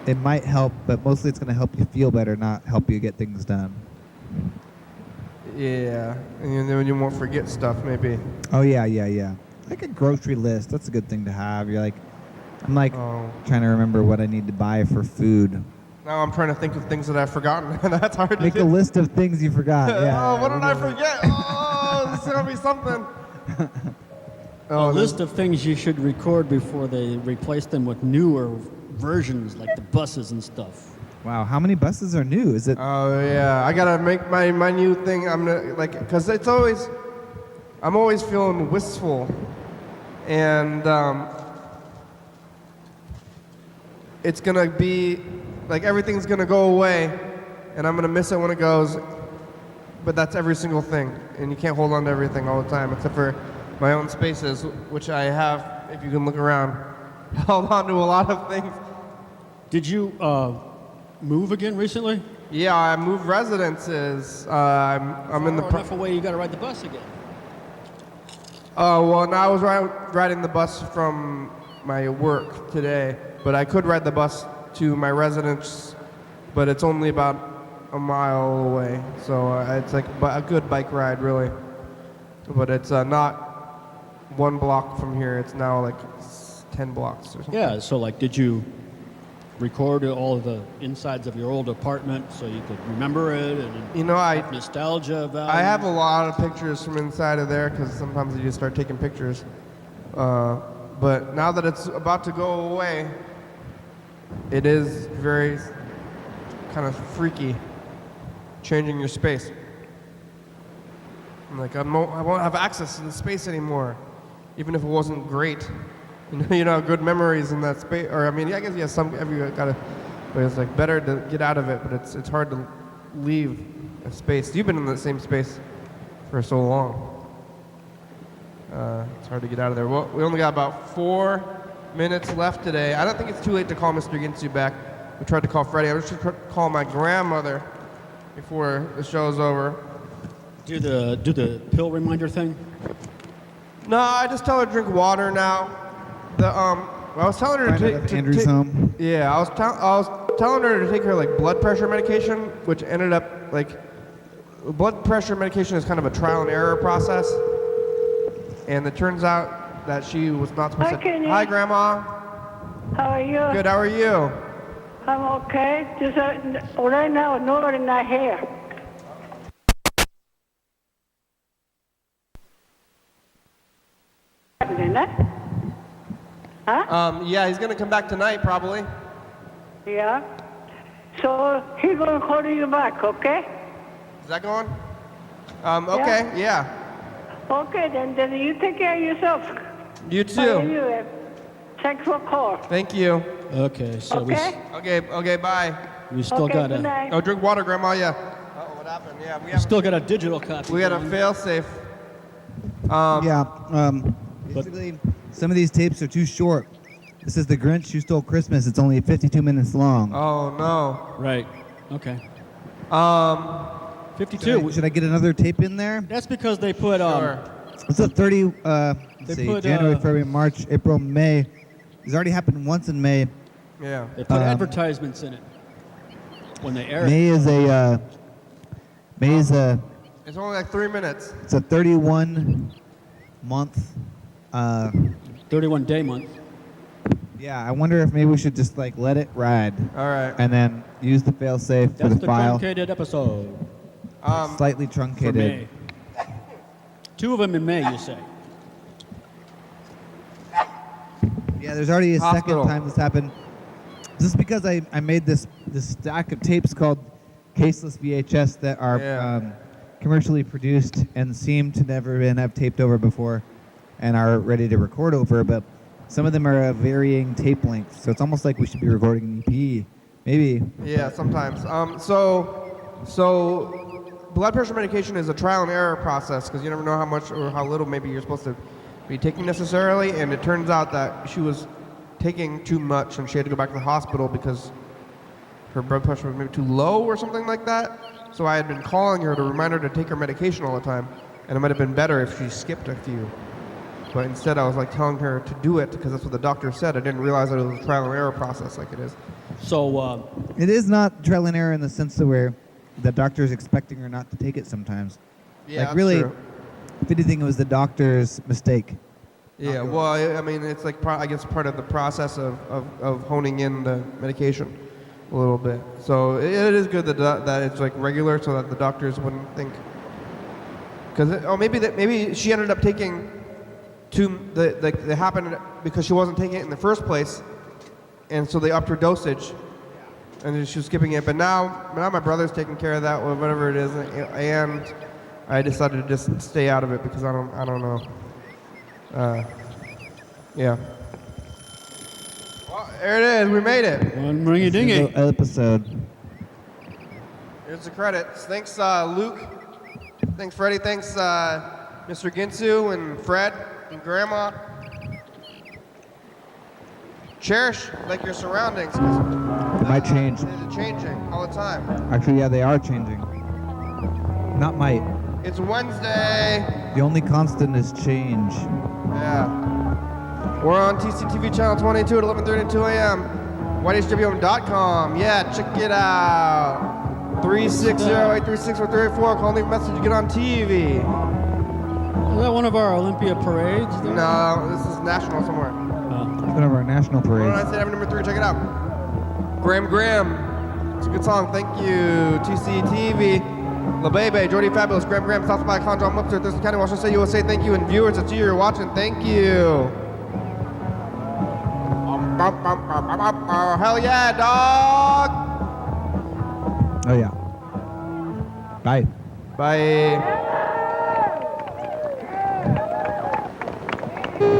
It might help, but mostly it's gonna help you feel better, not help you get things done. Yeah, and then you won't forget stuff, maybe. Oh yeah. Like a grocery list. That's a good thing to have. You're like, I'm like trying to remember what I need to buy for food. Now I'm trying to think of things that I've forgotten. That's hard to Make do. a list of things you forgot. Yeah. Oh, what did I forget? Oh, this is gonna be something. A list of things you should record before they replace them with newer versions, like the buses and stuff. Wow, how many buses are new? Is it? Oh yeah, I gotta make my new thing. I'm gonna because I'm always feeling wistful, and it's gonna be like everything's gonna go away, and I'm gonna miss it when it goes. But that's every single thing, and you can't hold on to everything all the time, except for my own spaces, which I have. If you can look around, held on to a lot of things. Did you move again recently? Yeah, I moved residences. I'm in the. Far enough away, you got to ride the bus again. Well, now I was riding the bus from my work today, but I could ride the bus to my residence, but it's only about a mile away, so it's like a good bike ride, really. But it's not 1 block from here. It's now like 10 blocks or something. Yeah, so like, did you record all of the insides of your old apartment so you could remember it and have nostalgia value? I have a lot of pictures from inside of there because sometimes you just start taking pictures. But now that it's about to go away, it is very kind of freaky, changing your space. Like I won't have access to the space anymore, even if it wasn't great. You know, good memories in that space. Or I mean, I guess every gotta, but it's like better to get out of it. But it's hard to leave a space. You've been in the same space for so long. It's hard to get out of there. Well, we only got about 4 minutes left today. I don't think it's too late to call Mr. Ginsu back. We tried to call Freddie. I was just trying to call my grandmother before the show's over. Do the pill reminder thing? No, I just tell her to drink water now. I was telling her to take Andrew's home. Yeah, I was telling her to take her like blood pressure medication, which ended up like blood pressure medication is kind of a trial and error process, and it turns out that she was not supposed to. Hi, Grandma. How are you? Good. How are you? I'm okay. Just right now, nobody not here. Huh? Yeah, he's gonna come back tonight probably. Yeah. So he's gonna call you back, okay? Is that going? Okay. Yeah. Okay, then you take care of yourself. You too. Anyway, thanks for call. Thank you. Okay, so Okay. Okay. Bye. we still Okay, got good a night. Oh, drink water, Grandma. Yeah. What happened? Yeah, we still got a digital copy. We got a going. fail safe. Basically, some of these tapes are too short. This is The Grinch Who Stole Christmas. It's only 52 minutes long. Oh no. Right. Okay. 52. Should I get another tape in there? That's because they put Sure. It's a 30. Let's They see, put, January, February, March, April, May. It's already happened once in May. Yeah. they put advertisements in it when they air it. May is a. It's only like 3 minutes. It's a 31 month. 31 day month. Yeah, I wonder if maybe we should just like let it ride. All right. And then use the failsafe for That's the the file. truncated episode Slightly for truncated. May. 2 of them in May, you say? Yeah, there's already a Hospital. second time this happened. This is because I made this stack of tapes called caseless VHS that are Yeah. commercially produced and seem to never have taped over before and are ready to record over, but some of them are varying tape lengths, so it's almost like we should be recording an EP. Maybe. Yeah, sometimes. So blood pressure medication is a trial and error process because you never know how much or how little maybe you're supposed to be taking necessarily, and it turns out that she was taking too much and she had to go back to the hospital because her blood pressure was maybe too low or something like that. So I had been calling her to remind her to take her medication all the time, and it might have been better if she skipped a few. But instead I was like telling her to do it because that's what the doctor said. I didn't realize that it was a trial and error process like it is. So, It is not trial and error in the sense that where the doctor is expecting her not to take it sometimes. Yeah, like that's really, true. if anything, it was the doctor's mistake. Yeah, well, I mean, it's like I guess part of the process of honing in the medication a little bit. So it is good that it's like regular, so that the doctors wouldn't think. Because maybe she ended up taking they happened because she wasn't taking it in the first place, and so they upped her dosage, and she was skipping it. But now my brother's taking care of that, or whatever it is, and I decided to just stay out of it because I don't know. Yeah. Well, there it is. We made it. one ringy dingy. Episode. Here's the credits. Thanks, Luke. Thanks, Freddie. Thanks, Mr. Ginsu and Fred and Grandma. Cherish like your surroundings. It might change. They're changing all the time. Actually, yeah, they are changing. Not might. It's Wednesday. The only constant is change. Yeah. We're on TCTV channel 22 at 11:32 a.m. YDHWM.com. Yeah, check it out. 360-836-4384. Call, leave a message to get on TV. Is that one of our Olympia parades? There? No, this is national somewhere. One of our national What did parades. I say? Number 3. Check it out. Graham. It's a good song. Thank you. TCTV. La Bebe, Jordy Fabulous, Graham, South by Con, John Webster, Thurston County, Washington State, USA. Thank you. And viewers, it's you. You're watching. Thank you. Hell yeah, dog. Oh yeah. Bye. Bye.